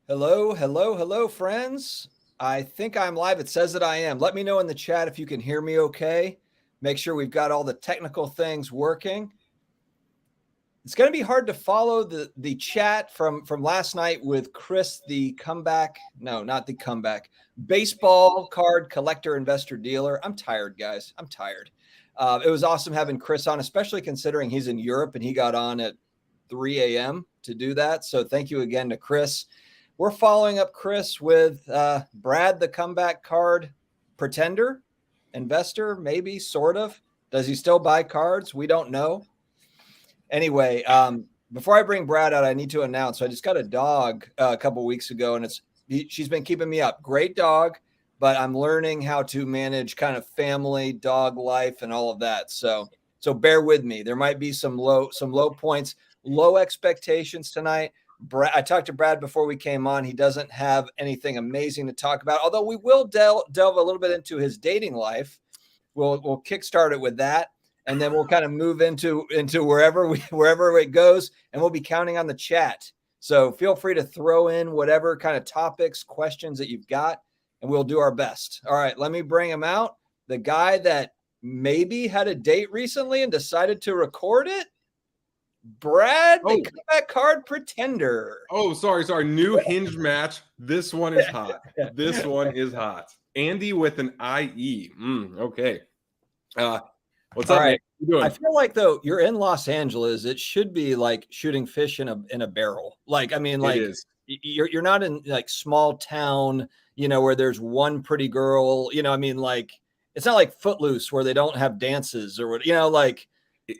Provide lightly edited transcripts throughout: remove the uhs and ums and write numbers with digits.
Hello, hello, hello, friends. I think I'm live. It says that I am. Let me know in the chat if you can hear me okay. Make sure we've got all the technical things working. It's going to be hard to follow the chat from last night with Chris, the comeback. No, not the comeback. Baseball card collector, investor, dealer. I'm tired, guys. I'm tired. It was awesome having Chris on, especially considering he's in Europe and he got on at 3 a.m. to do that. So thank you again to Chris. We're following up Chris with Brad, the comeback card pretender, investor, maybe, sort of. Does he still buy cards? We don't know. Anyway, before I bring Brad out, I need to announce. So I just got a dog a couple weeks ago, and she's been keeping me up. Great dog, but I'm learning how to manage kind of family, dog life, and all of that. So bear with me. There might be some low points, low expectations tonight. Brad, I talked to Brad before we came on. He doesn't have anything amazing to talk about, although we will delve a little bit into his dating life. We'll kickstart it with that, and then we'll kind of move into wherever it goes, and we'll be counting on the chat. So feel free to throw in whatever kind of topics, questions that you've got, and we'll do our best. All right, let me bring him out. The guy that maybe had a date recently and decided to record it. Brad, the comeback card pretender. Oh, sorry. New Hinge match. This one is hot. This one is hot. Andy with an IE. Okay. What's up, man? What you doing? I feel like, though, you're in Los Angeles. It should be like shooting fish in a barrel. Like, I mean, like, you're not in like small town, where there's one pretty girl. I mean, like, it's not like Footloose where they don't have dances or what. Like.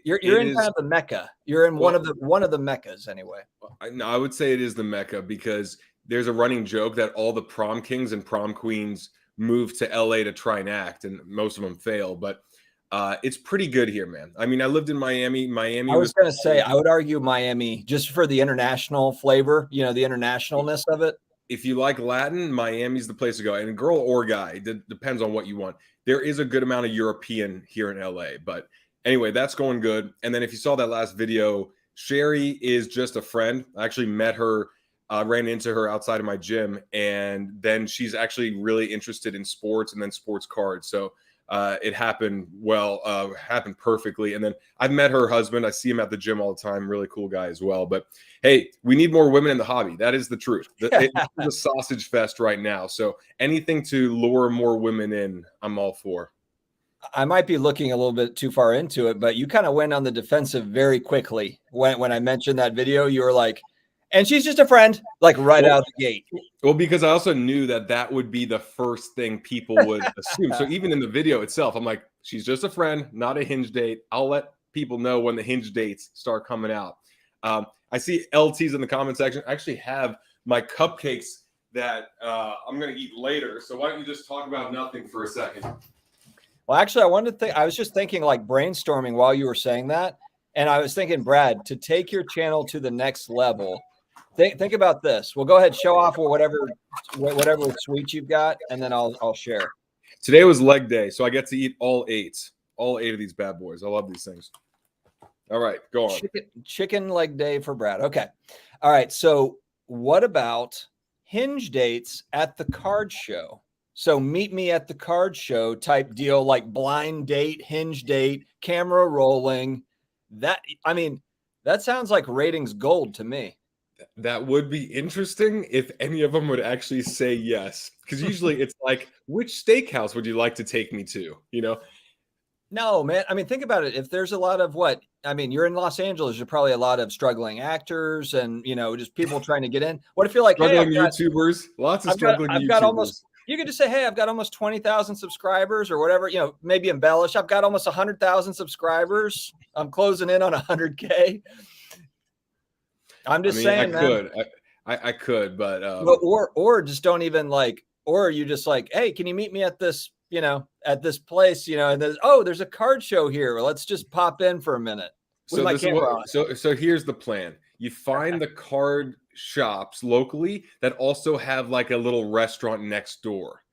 You're in kind of the Mecca. You're in one of the Meccas anyway. I would say it is the Mecca because there's a running joke that all the prom kings and prom queens move to LA to try and act, and most of them fail. But it's pretty good here, man. I mean, I lived in Miami. I was going to say, I would argue Miami just for the international flavor, the internationalness of it. If you like Latin, Miami's the place to go. And girl or guy, depends on what you want. There is a good amount of European here in LA, but anyway, that's going good. And then if you saw that last video, Sherry is just a friend. I actually met her, ran into her outside of my gym, and then she's actually really interested in sports and then sports cards. So it happened happened perfectly. And then I've met her husband. I see him at the gym all the time. Really cool guy as well. But hey, we need more women in the hobby. That is the truth. It's a sausage fest right now. So anything to lure more women in, I'm all for. I might be looking a little bit too far into it, but you kind of went on the defensive very quickly. When I mentioned that video, you were like, and she's just a friend, like right out the gate. Well, because I also knew that would be the first thing people would assume. So even in the video itself, I'm like, she's just a friend, not a Hinge date. I'll let people know when the Hinge dates start coming out. I see LTs in the comment section. I actually have my cupcakes that I'm going to eat later. So why don't you just talk about nothing for a second? Well, actually, I was just thinking, like, brainstorming while you were saying that. And I was thinking, Brad, to take your channel to the next level, think about this. Well, go ahead, show off whatever sweets you've got, and then I'll share. Today was leg day, so I get to eat all eight of these bad boys. I love these things. All right, go on. Chicken leg day for Brad. Okay. All right. So what about Hinge dates at the card show? So meet me at the card show type deal, like blind date, Hinge date, camera rolling. That sounds like ratings gold to me. That would be interesting if any of them would actually say yes. Because usually it's like, which steakhouse would you like to take me to? No, man. I mean, think about it. If there's a lot of you're in Los Angeles, there's probably a lot of struggling actors and, just people trying to get in. What if you're like, struggling YouTubers? Lots of struggling YouTubers. You could just say, hey, I've got almost 20,000 subscribers or whatever, maybe embellish. I've got almost 100,000 subscribers. I'm closing in on 100K. I'm just saying, I could, but or just don't even or you just like, hey, can you meet me at this, at this place, and there's a card show here. Let's just pop in for a minute. So here's the plan. You find the card shops locally that also have like a little restaurant next door,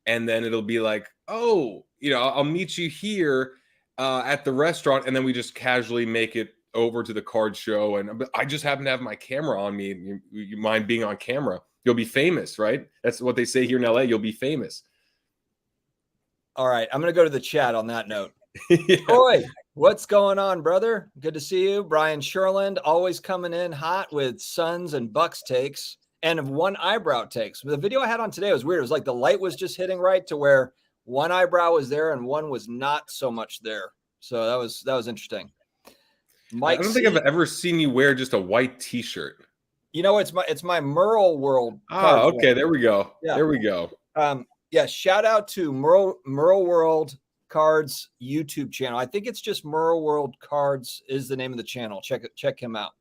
and then it'll be like, I'll meet you here at the restaurant, and then we just casually make it over to the card show, but I just happen to have my camera on me. You mind being on camera? You'll be famous, right? That's what they say here in LA. You'll be famous. All right. I'm going to go to the chat on that note. Yeah. Troy, what's going on, brother? Good to see you. Brian Sherland, always coming in hot with Suns and Bucks takes and one eyebrow takes. The video I had on today was weird. It was like the light was just hitting right to where one eyebrow was there and one was not so much there. So that was interesting. Mike, I don't think I've ever seen you wear just a white T-shirt. You know, it's my Merle World. Ah, okay. There we go. Yeah. There we go. Yeah. Shout out to Merle World Cards YouTube channel. I think it's just Merle World Cards is the name of the channel. Check him out.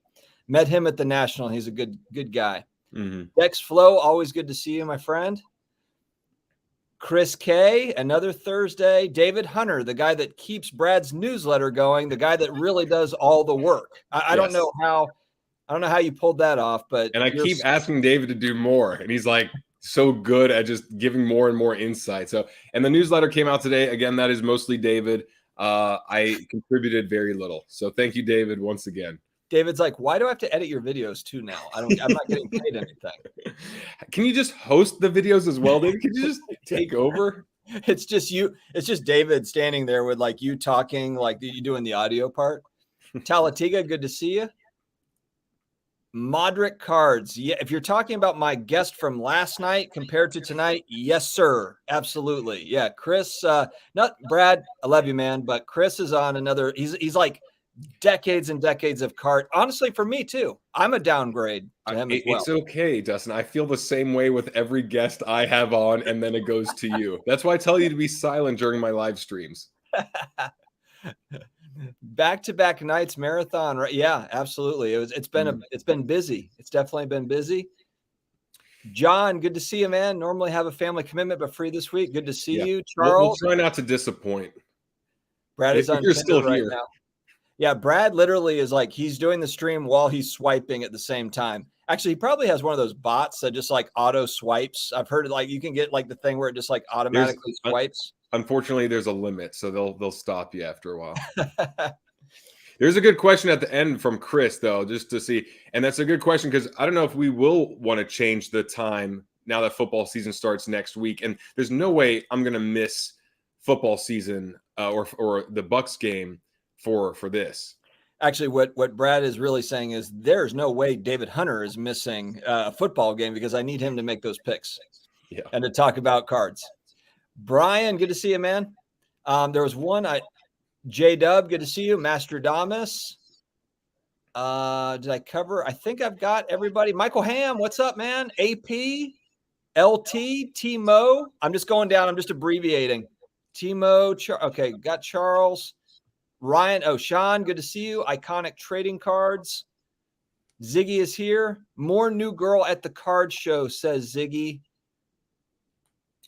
Met him at the National. He's a good guy. Mm-hmm. Dex Flow, always good to see you, my friend. Chris K, another Thursday. David Hunter, the guy that keeps Brad's newsletter going, the guy that really does all the work. I don't know how you pulled that off, but I keep asking David to do more, and he's like so good at just giving more and more insight. So, and the newsletter came out today. Again, that is mostly David. I contributed very little, so thank you, David, once again. David's like, why do I have to edit your videos too now? I'm not getting paid anything. Can you just host the videos as well, David? Can you just take over? It's just you. It's just David standing there with like you talking, like you doing the audio part. Talatiga, good to see you. Modric Cards. Yeah, if you're talking about my guest from last night compared to tonight, yes, sir. Absolutely. Yeah, Chris, not Brad, I love you, man, but Chris is on another, he's like decades and decades of card. Honestly, for me too. I'm a downgrade to him as well. It's okay, Dustin. I feel the same way with every guest I have on, and then it goes to you. That's why I tell you to be silent during my live streams. Back-to-back nights marathon, right? Yeah, absolutely. It's been busy. It's definitely been busy. John, good to see you, man. Normally have a family commitment, but free this week. Good to see you. Charles, we'll try not to disappoint. Brad is on you're Tinder still right here. now. Yeah, Brad literally is like he's doing the stream while he's swiping at the same time. Actually, he probably has one of those bots that just like auto swipes. I've heard like you can get like the thing where it just like automatically swipes. Unfortunately, there's a limit, so they'll stop you after a while. There's a good question at the end from Chris, though, just to see. And that's a good question because I don't know if we will want to change the time now that football season starts next week. And there's no way I'm going to miss football season or the Bucks game for this. Actually, what Brad is really saying is there's no way David Hunter is missing a football game because I need him to make those picks and to talk about cards. Brian, good to see you, man. There was one. J-Dub, good to see you. Mastradamus. Did I cover? I think I've got everybody. Michael Ham, what's up, man? AP, LT, T-Mo. I'm just going down. I'm just abbreviating. T-Mo. Okay, got Charles. Ryan. Sean, good to see you. Iconic Trading Cards. Ziggy is here. More new girl at the card show, says Ziggy.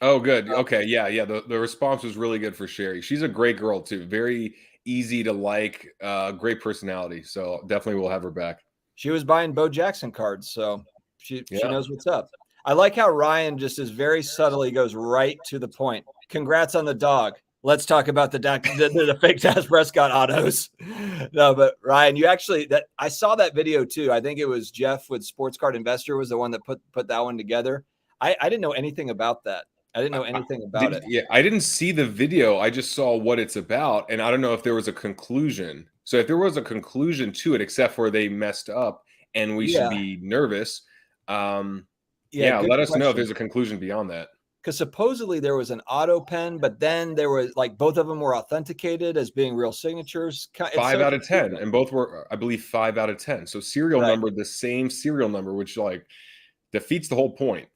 Oh, good. Okay. Yeah. The response was really good for Sherry. She's a great girl too. Very easy to like, great personality. So definitely we'll have her back. She was buying Bo Jackson cards. So she knows what's up. I like how Ryan just is very subtly goes right to the point. Congrats on the dog. Let's talk about the fake Dak Prescott autos. No, but Ryan, I saw that video too. I think it was Jeff with Sports Card Investor was the one that put that one together. I didn't know anything about that. I didn't know anything about it. Yeah, I didn't see the video. I just saw what it's about, and I don't know if there was a conclusion. So if there was a conclusion to it, except for they messed up and we should be nervous, let us know if there's a conclusion beyond that. Because supposedly there was an auto pen, but then there was like both of them were authenticated as being real signatures. 5 out of 10, and both were, I believe, 5 out of 10. So serial number, the same serial number, which like defeats the whole point.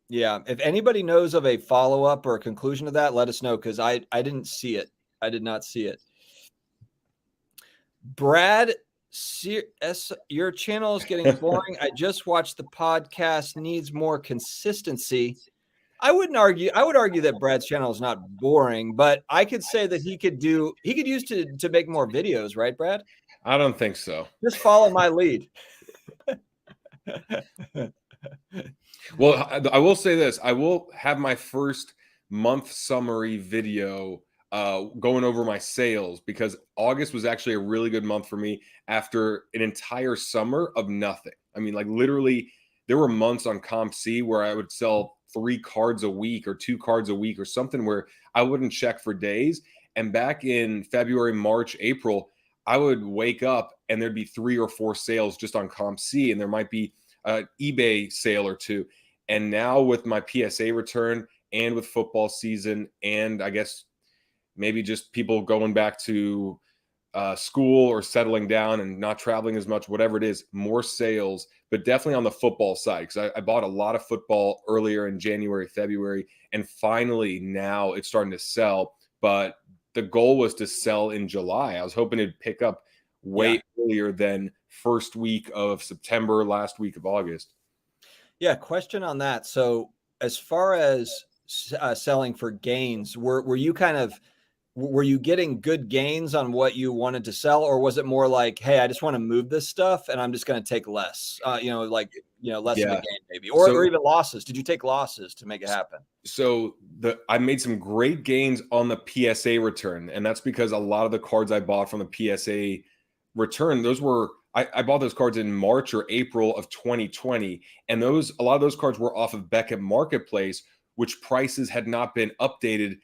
Yeah. If anybody knows of a follow-up or a conclusion to that, let us know because I didn't see it. I did not see it. Brad, your channel is getting boring. I just watched the podcast, needs more consistency. I would argue that Brad's channel is not boring, but I could say that he could use to make more videos, right, Brad? I don't think so. Just follow my lead. Well, I will say this. I will have my first month summary video going over my sales, because August was actually a really good month for me after an entire summer of nothing. I mean, like literally, there were months on Comp C where I would sell 3 cards a week or 2 cards a week or something where I wouldn't check for days. And back in February, March, April, I would wake up and there'd be 3 or 4 sales just on Comp C, and there might be an eBay sale or 2. And now with my PSA return and with football season, and I guess maybe just people going back to school or settling down and not traveling as much, whatever it is, more sales, but definitely on the football side, because I bought a lot of football earlier in January, February, and finally now it's starting to sell. But the goal was to sell in July. I was hoping it'd pick up way earlier than first week of September, last week of August. Yeah, question on that. So as far as selling for gains, were you getting good gains on what you wanted to sell, or was it more like, hey, I just want to move this stuff and I'm just going to take less, less of a gain maybe, or even losses? Did you take losses to make it happen? So I made some great gains on the PSA return, and that's because a lot of the cards I bought from the PSA return, I bought those cards in March or April of 2020, and a lot of those cards were off of Beckett Marketplace, which prices had not been updated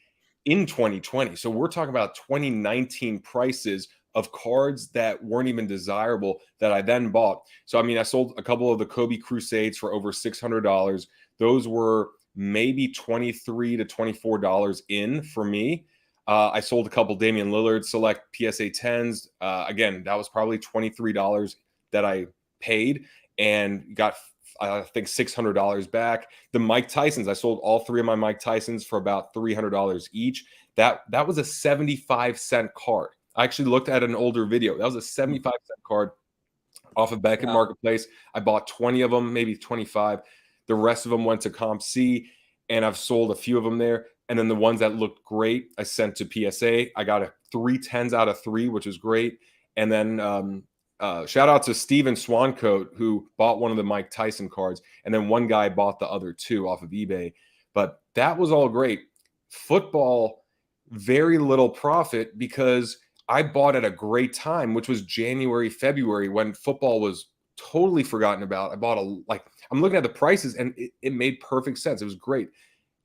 in 2020. So we're talking about 2019 prices of cards that weren't even desirable that I then bought. So, I mean, I sold a couple of the Kobe Crusades for over $600. Those were maybe $23 to $24 in for me. I sold a couple Damian Lillard Select PSA 10s. Again, that was probably $23 that I paid and got, I think, $600 back. The Mike Tysons, I sold all 3 of my Mike Tysons for about $300 each. That was a 75-cent card. I actually looked at an older video. That was a 75-cent card off of Beckett Marketplace. I bought 20 of them, maybe 25. The rest of them went to Comp C, and I've sold a few of them there. And then the ones that looked great, I sent to PSA. I got 3 10s out of 3, which is great. And then shout out to Steven Swancoat, who bought one of the Mike Tyson cards. And then one guy bought the other 2 off of eBay. But that was all great. Football, very little profit, because I bought at a great time, which was January, February, when football was totally forgotten about. I bought I'm looking at the prices, and it made perfect sense. It was great.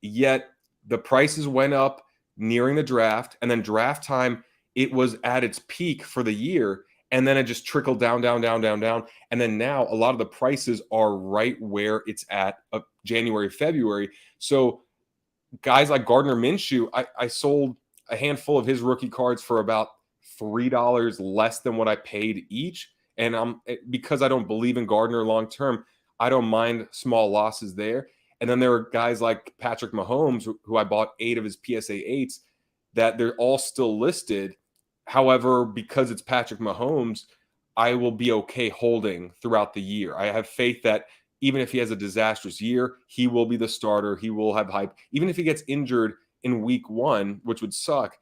Yet the prices went up nearing the draft, and then draft time, it was at its peak for the year, and then it just trickled down. And then now a lot of the prices are right where it's at January, February. So guys like Gardner Minshew, I sold a handful of his rookie cards for about $3 less than what I paid each. And because I don't believe in Gardner long term, I don't mind small losses there. And then there are guys like Patrick Mahomes, who I bought 8 of his PSA 8s, that they're all still listed. However, because it's Patrick Mahomes, I will be okay holding throughout the year. I have faith that even if he has a disastrous year, he will be the starter. He will have hype. Even if he gets injured in week 1, which would suck,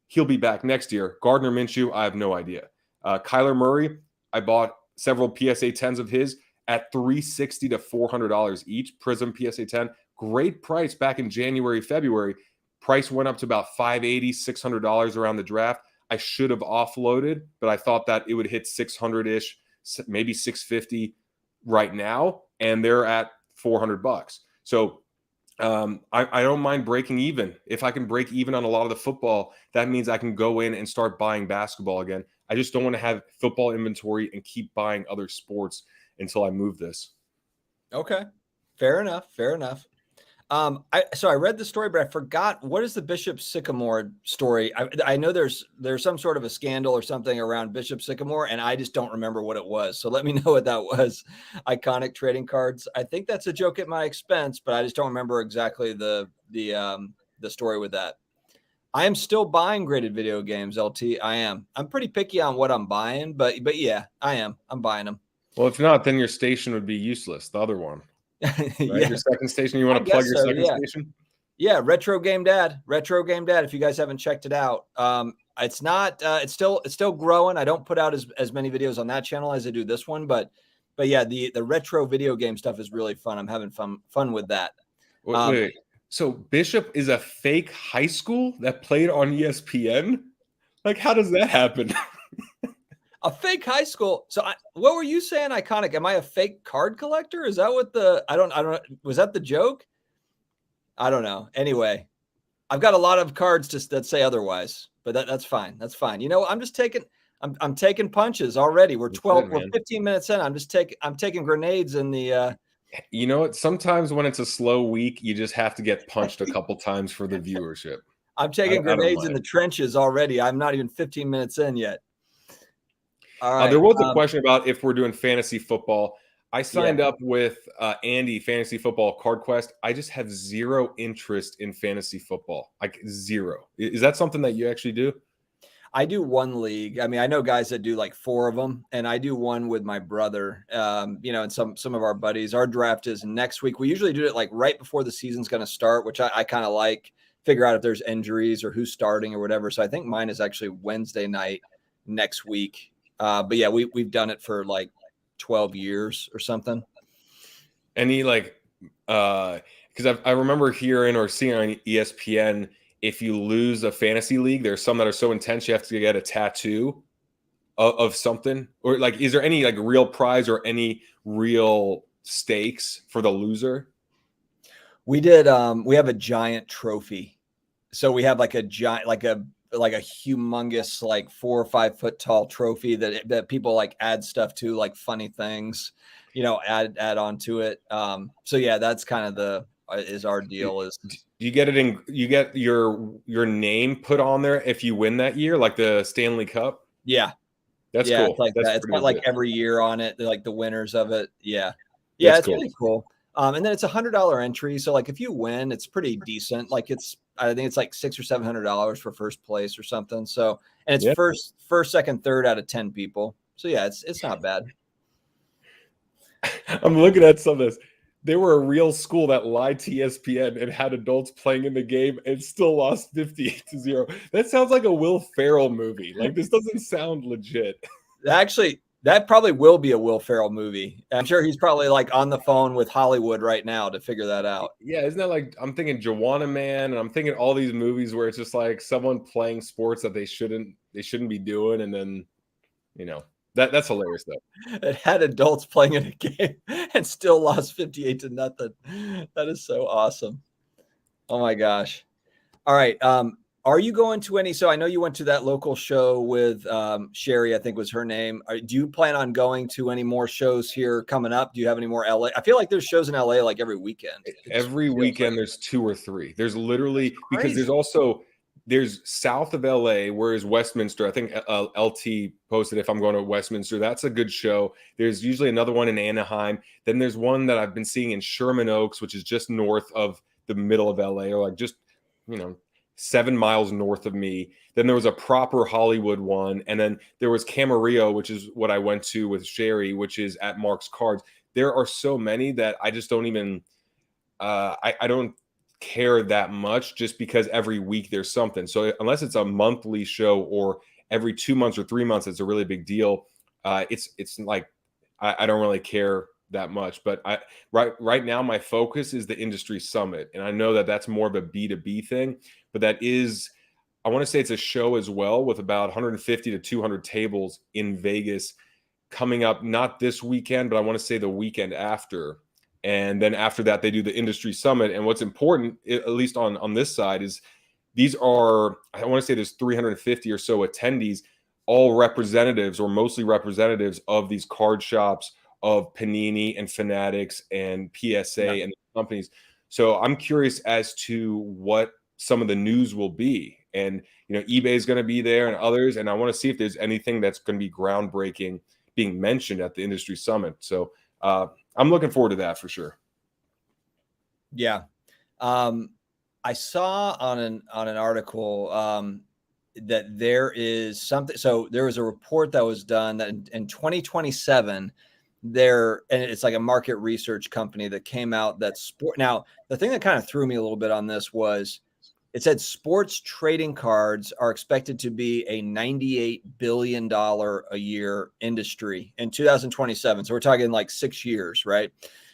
he'll be back next year. Gardner Minshew, I have no idea. Kyler Murray, I bought several PSA 10s of his at $360 to $400 each. Prism PSA 10, great price back in January, February. Price went up to about $580, $600 around the draft. I should have offloaded, but I thought that it would hit 600-ish, maybe 650 right now, and they're at $400. So I don't mind breaking even. If I can break even on a lot of the football, that means I can go in and start buying basketball again. I just don't want to have football inventory and keep buying other sports until I move this. Okay. Fair enough. So I read the story, but I forgot, what is the Bishop Sycamore story? I know there's some sort of a scandal or something around Bishop Sycamore, and I just don't remember what it was. So let me know what that was. Iconic trading cards. I think that's a joke at my expense, but I just don't remember exactly the story with that. I am still buying graded video games, LT. I am. I'm pretty picky on what I'm buying, but yeah, I am. I'm buying them. Well, if not, then your station would be useless. The other one. Right? Yeah. Your second station. You want to plug your second station? Yeah, Retro Game Dad. If you guys haven't checked it out, it's not. It's still growing. I don't put out as many videos on that channel as I do this one, but yeah, the retro video game stuff is really fun. I'm having fun with that. Wait. So Bishop is a fake high school that played on ESPN? Like, how does that happen? A fake high school. So what were you saying, Iconic? Am I a fake card collector? Is that what I don't, was that the joke? I don't know. Anyway, I've got a lot of cards that say otherwise, but that's fine. That's fine. You know, I'm taking punches already. We're 15 minutes in. I'm taking grenades in the, you know what? Sometimes when it's a slow week, you just have to get punched a couple times for the viewership. I'm taking grenades in the trenches already. I'm not even 15 minutes in yet. All right. There was a question about if we're doing fantasy football. I signed up with Andy Fantasy Football Card Quest. I just have zero interest in fantasy football, like zero. Is that something that you actually do? I do one league. I mean, I know guys that do like 4 of them, and I do one with my brother. You know, and some of our buddies. Our draft is next week. We usually do it like right before the season's going to start, which I kind of like. Figure out if there's injuries or who's starting or whatever. So I think mine is actually Wednesday night next week. But yeah, we've done it for like 12 years or something. Any like, because I remember hearing or seeing on ESPN, if you lose a fantasy league, there's some that are so intense you have to get a tattoo of something. Or like, is there any like real prize or any real stakes for the loser? We did. We have a giant trophy. So we have like a giant, like a humongous, like 4 or 5 foot tall trophy that people like add stuff to, like funny things, you know, add on to it. So yeah, that's kind of is our deal. Is you get it in? You get your name put on there if you win that year, like the Stanley Cup. Yeah, that's cool. It's like that's that. It's got like every year on it. They're like the winners of it. Yeah, that's it's cool. really cool. And then it's $100 entry. So like if you win, it's pretty decent. Like I think it's like $600 or $700 for first place or something. So, and it's first, second, third out of 10 people. So yeah, it's not bad. I'm looking at some of this. They were a real school that lied to ESPN and had adults playing in the game and still lost 58-0. That sounds like a Will Ferrell movie. Like, this doesn't sound legit. Actually, that probably will be a Will Ferrell movie. I'm sure he's probably like on the phone with Hollywood right now to figure that out. Yeah, isn't that like, I'm thinking Joanna Man, and I'm thinking all these movies where it's just like someone playing sports that they shouldn't be doing, and then, you know, that's hilarious though. It had adults playing in a game and still lost 58-0. That is so awesome. Oh my gosh. All right. Are you going to any? So I know you went to that local show with Sherry, I think was her name. Do you plan on going to any more shows here coming up? Do you have any more LA? I feel like there's shows in LA like every weekend. Every weekend there's 2 or 3. There's literally, because there's south of LA, whereas Westminster, I think LT posted if I'm going to Westminster, that's a good show. There's usually another one in Anaheim. Then there's one that I've been seeing in Sherman Oaks, which is just north of the middle of LA, or like just, 7 miles north of me. Then there was a proper Hollywood one. And then there was Camarillo, which is what I went to with Sherry, which is at Mark's Cards. There are so many that I just don't even, I don't care that much, just because every week there's something. So unless it's a monthly show or every 2 months or 3 months, it's a really big deal. It's like, I don't really care that much, but right now my focus is the industry summit. And I know that that's more of a B2B thing, but that is, I want to say it's a show as well, with about 150 to 200 tables in Vegas coming up, not this weekend, but I want to say the weekend after. And then after that, they do the industry summit. And what's important, at least on this side, is these are, I want to say there's 350 or so attendees, all representatives or mostly representatives of these card shops, of Panini and Fanatics and PSA and companies. So I'm curious as to what some of the news will be. And, eBay is going to be there and others. And I want to see if there's anything that's going to be groundbreaking being mentioned at the industry summit. So I'm looking forward to that for sure. Yeah. I saw on an article that there is something. So there was a report that was done that in 2027, and it's like a market research company that came out that Now, the thing that kind of threw me a little bit on this was it said sports trading cards are expected to be a $98 billion a year industry in 2027. So we're talking like 6 years, right?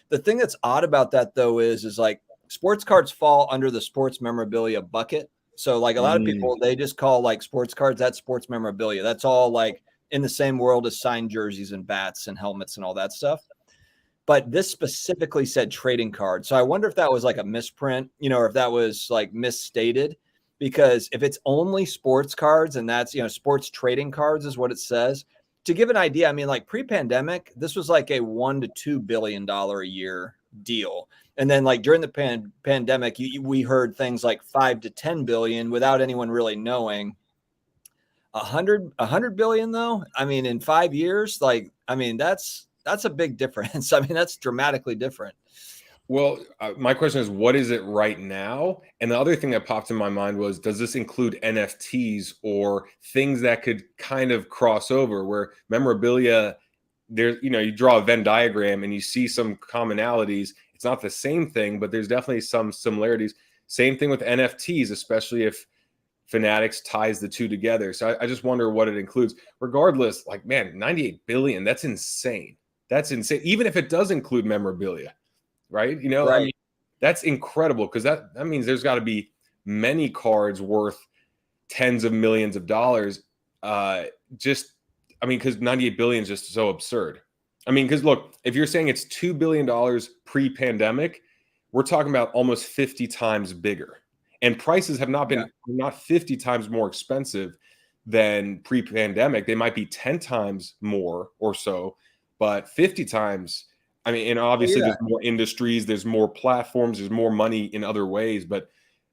The thing that's odd about that though is like, sports cards fall under the sports memorabilia bucket. So like a lot of people, they just call like sports cards, that's sports memorabilia. That's all like in the same world as signed jerseys and bats and helmets and all that stuff. But this specifically said trading cards. So I wonder if that was like a misprint, or if that was like misstated, because if it's only sports cards and that's, sports trading cards is what it says. To give an idea, I mean, like pre-pandemic, this was like a $1 to $2 billion a year deal. And then like during the pandemic, we heard things like 5 to 10 billion without anyone really knowing. 100 billion though. I mean, in 5 years, like, I mean, that's a big difference. I mean, that's dramatically different. Well, my question is, what is it right now? And the other thing that popped in my mind was, does this include NFTs or things that could kind of cross over where memorabilia, there, you draw a Venn diagram and you see some commonalities. It's not the same thing, but there's definitely some similarities. Same thing with NFTs, especially if Fanatics ties the two together. So I just wonder what it includes. Regardless, like, man, 98 billion, that's insane. That's insane. Even if it does include memorabilia, right? Right. I mean, that's incredible, because that means there's got to be many cards worth tens of millions of dollars. Because 98 billion is just so absurd. I mean, because look, if you're saying it's $2 billion pre-pandemic, we're talking about almost 50 times bigger. And prices have not been not 50 times more expensive than pre-pandemic. They might be 10 times more or so, but 50 times. I mean, and obviously there's more industries, there's more platforms, there's more money in other ways. But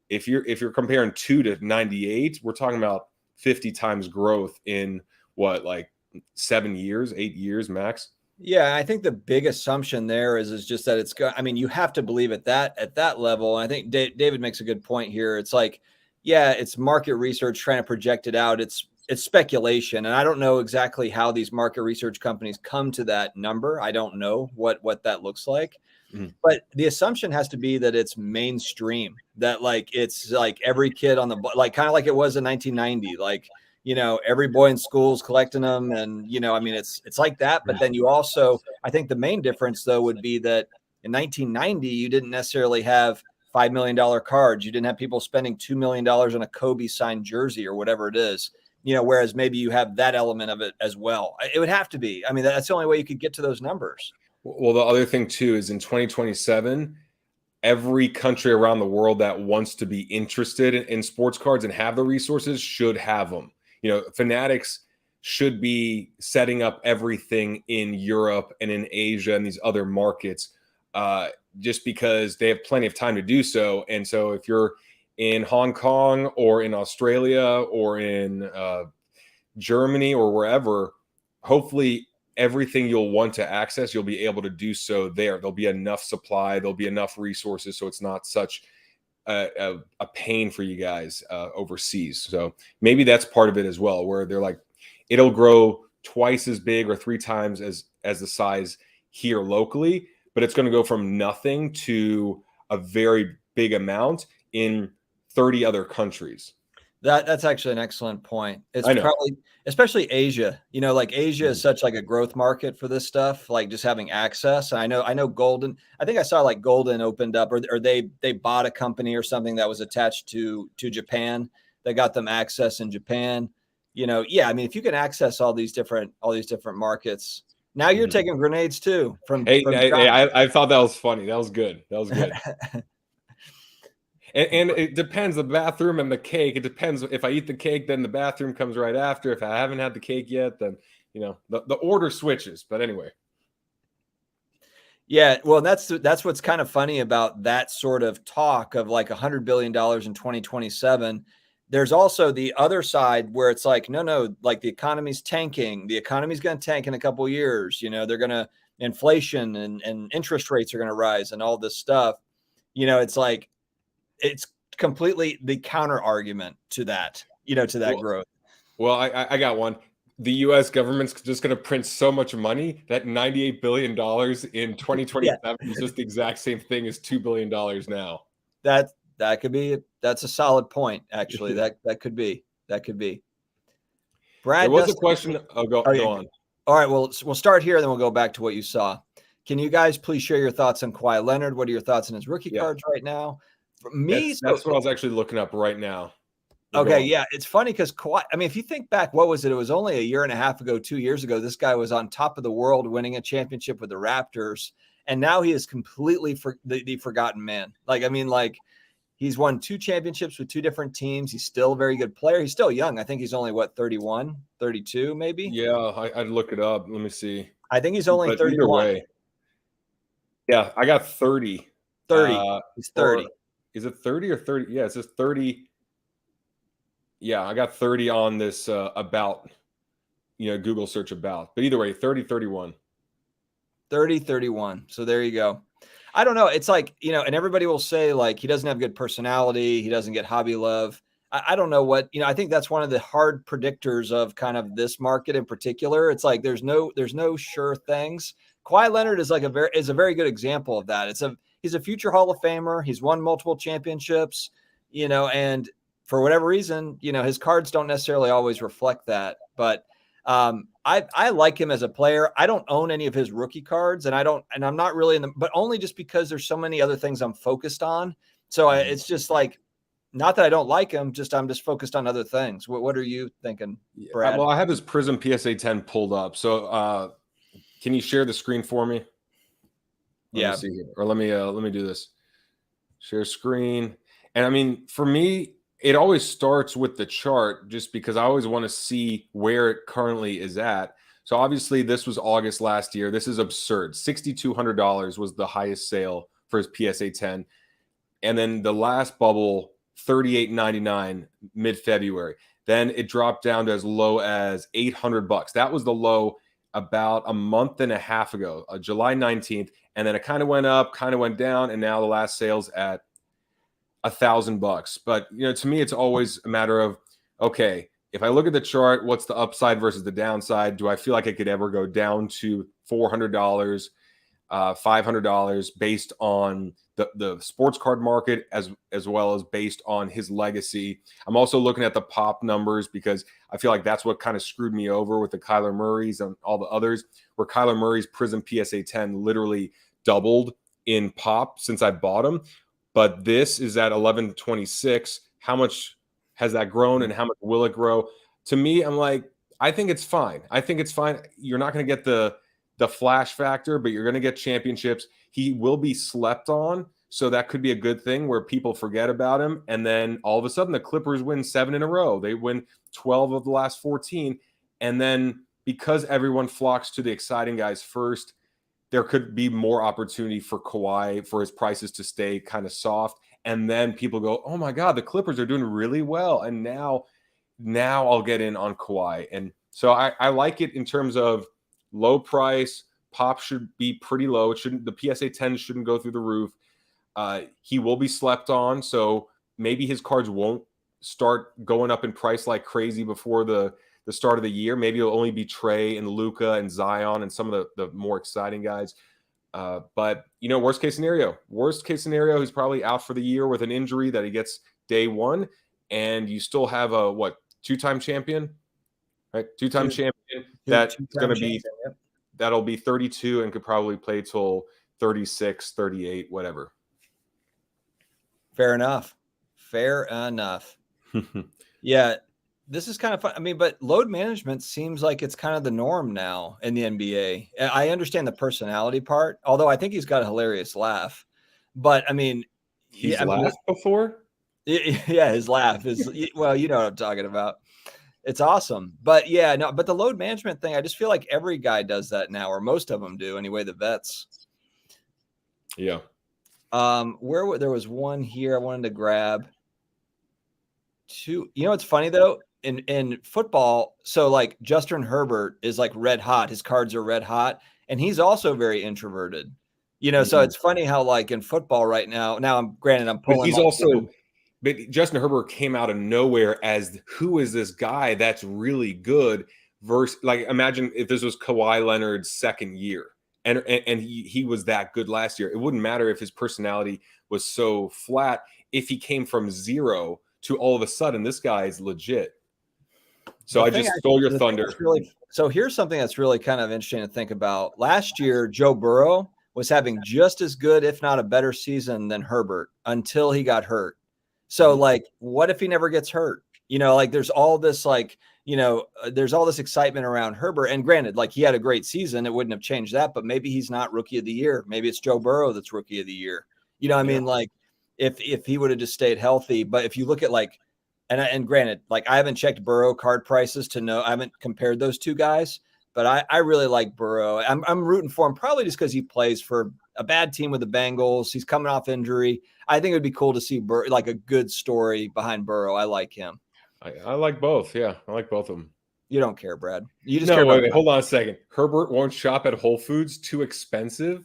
if you're comparing 2 to 98, we're talking about 50 times growth in what, like 7 years, 8 years max. Yeah, I think the big assumption there is just that it's I mean, you have to believe at that level. And I think David makes a good point here. It's like, yeah, it's market research trying to project it out. It's speculation, and I don't know exactly how these market research companies come to that number. I don't know what that looks like. But the assumption has to be that it's mainstream, that like it's like every kid on the like kind of like it was in 1990, like every boy in school is collecting them, and I mean it's like that. But then you also, I think the main difference though would be that in 1990 you didn't necessarily have $5 million cards. You didn't have people spending $2 million on a Kobe signed jersey or whatever it is. Whereas maybe you have that element of it as well. It would have to be. I mean, that's the only way you could get to those numbers. Well, the other thing too is in 2027, every country around the world that wants to be interested in sports cards and have the resources should have them. Fanatics should be setting up everything in Europe and in Asia and these other markets, just because they have plenty of time to do so. And so if you're in Hong Kong or in Australia or in Germany or wherever, hopefully everything you'll want to access, you'll be able to do so there. There'll be enough supply, there'll be enough resources, so it's not such a pain for you guys overseas. So maybe that's part of it as well, where they're like, it'll grow twice as big or 3 times as the size here locally, but it's going to go from nothing to a very big amount in 30 other countries. That's actually an excellent point. It's probably, especially Asia, like Asia is such like a growth market for this stuff, like just having access. And I know Golden, I think I saw like Golden opened up, or they bought a company or something that was attached to Japan that got them access in Japan. Yeah, I mean, if you can access all these different markets, now you're taking grenades too from I thought that was funny. That was good. And it depends, the bathroom and the cake. It depends. If I eat the cake, then the bathroom comes right after. If I haven't had the cake yet, then, the order switches. But anyway. Yeah, well, that's what's kind of funny about that sort of talk of like $100 billion in 2027. There's also the other side where it's like, no, like the economy's tanking. The economy's going to tank in a couple of years. They're going to, inflation and interest rates are going to rise and all this stuff. It's like, it's completely the counter argument to that, to that growth. Well, I got one. The U.S. government's just going to print so much money that $98 billion in 2027 is just the exact same thing as $2 billion now. That could be. That's a solid point, actually. that could be. Brad, there was a question. Go on. All right. Well, we'll start here, and then we'll go back to what you saw. Can you guys please share your thoughts on Kawhi Leonard? What are your thoughts on his rookie cards right now? For me, that's what I was actually looking up right now. Okay, yeah, it's funny because Kawhi, I mean, if you think back, what was it? It was only a year and a half ago, 2 years ago, this guy was on top of the world winning a championship with the Raptors, and now he is completely the forgotten man. Like, I mean, like, he's won 2 championships with 2 different teams. He's still a very good player. He's still young. I think he's only, what, 31, 32 maybe? Yeah, I'd look it up. Let me see. I think he's only But 31. Either way, yeah, I got 30. 30. He's 30. Is it 30 or 30? Yeah, it says 30. Yeah, I got 30 on this about, Google search about. But either way, 30, 31. 30, 31. So there you go. I don't know. It's like, and everybody will say, like, he doesn't have good personality. He doesn't get hobby love. I don't know what, I think that's one of the hard predictors of kind of this market in particular. It's like there's no sure things. Kawhi Leonard is like a very good example of that. He's a future Hall of Famer. He's won multiple championships, and for whatever reason, his cards don't necessarily always reflect that. But I like him as a player. I don't own any of his rookie cards, and I'm not really but only just because there's so many other things I'm focused on. So it's just like, not that I don't like him, I'm just focused on other things. What are you thinking, Brad? Well, I have his Prism PSA 10 pulled up. So can you share the screen for me? Let me see here. Or let me do this. Share screen. And I mean, for me, it always starts with the chart just because I always want to see where it currently is at. So obviously this was August last year. This is absurd. $6,200 was the highest sale for his PSA 10. And then the last bubble, $38.99 mid-February. Then it dropped down to as low as $800. That was the low about a month and a half ago, July 19th. And then it kind of went up, kind of went down. And now the last sale's at $1,000. But, to me, it's always a matter of, okay, if I look at the chart, what's the upside versus the downside? Do I feel like it could ever go down to $400, $500 based on the sports card market as well as based on his legacy? I'm also looking at the pop numbers because I feel like that's what kind of screwed me over with the Kyler Murrays and all the others, where Kyler Murray's Prism PSA 10 literally doubled in pop since I bought him. But this is at 1126. How much has that grown and how much will it grow? To me, I'm like, I think it's fine. You're not going to get the flash factor, but you're going to get championships. He will be slept on. So that could be a good thing where people forget about him. And then all of a sudden the Clippers win 7 in a row. They win 12 of the last 14. And then because everyone flocks to the exciting guys first, there could be more opportunity for Kawhi for his prices to stay kind of soft. And then people go, oh my God, the Clippers are doing really well. And now I'll get in on Kawhi. And so I like it in terms of low price. Pop should be pretty low. The PSA 10 shouldn't go through the roof. He will be slept on. So maybe his cards won't start going up in price like crazy before the start of the year. Maybe it'll only be Trey and Luka and Zion and some of the more exciting guys. But, worst case scenario, he's probably out for the year with an injury that he gets day one. And you still have a, 2-time champion, right? 2-time champion. That's going to be, that'll be 32 and could probably play till 36, 38, whatever. Fair enough. Yeah. This is kind of fun. I mean, but load management seems like it's kind of the norm now in the NBA. I understand the personality part, although I think he's got a hilarious laugh. But I mean, he's laughed before. Yeah, his laugh is, well, you know what I'm talking about. It's awesome. But yeah, no, but the load management thing, I just feel like every guy does that now, or most of them do anyway, the vets. Yeah. Where there was one here I wanted to grab. It's funny though, in football, so like Justin Herbert is like red hot. His cards are red hot, and he's also very introverted. So it's funny how like in football right now. Now I'm pulling. But he's but Justin Herbert came out of nowhere as who is this guy that's really good versus like imagine if this was Kawhi Leonard's second year and he was that good last year. It wouldn't matter if his personality was so flat. If he came from zero to all of a sudden this guy is legit. So I just stole your thunder. So here's something that's really kind of interesting to think about. Last year, Joe Burrow was having just as good, if not a better season than Herbert until he got hurt. So like, what if he never gets hurt? Like there's all this there's all this excitement around Herbert. And granted, like he had a great season. It wouldn't have changed that, but maybe he's not rookie of the year. Maybe it's Joe Burrow that's rookie of the year. I mean, like if he would have just stayed healthy. But if you look at like, and granted, like I haven't checked Burrow card prices to know, I haven't compared those two guys, but I really like Burrow. I'm rooting for him probably just because he plays for a bad team with the Bengals. He's coming off injury. I think it would be cool to see like a good story behind Burrow. I like him. I like both. Yeah, I like both of them. You don't care, Brad. You just care wait, hold on a second. Herbert won't shop at Whole Foods. Too expensive.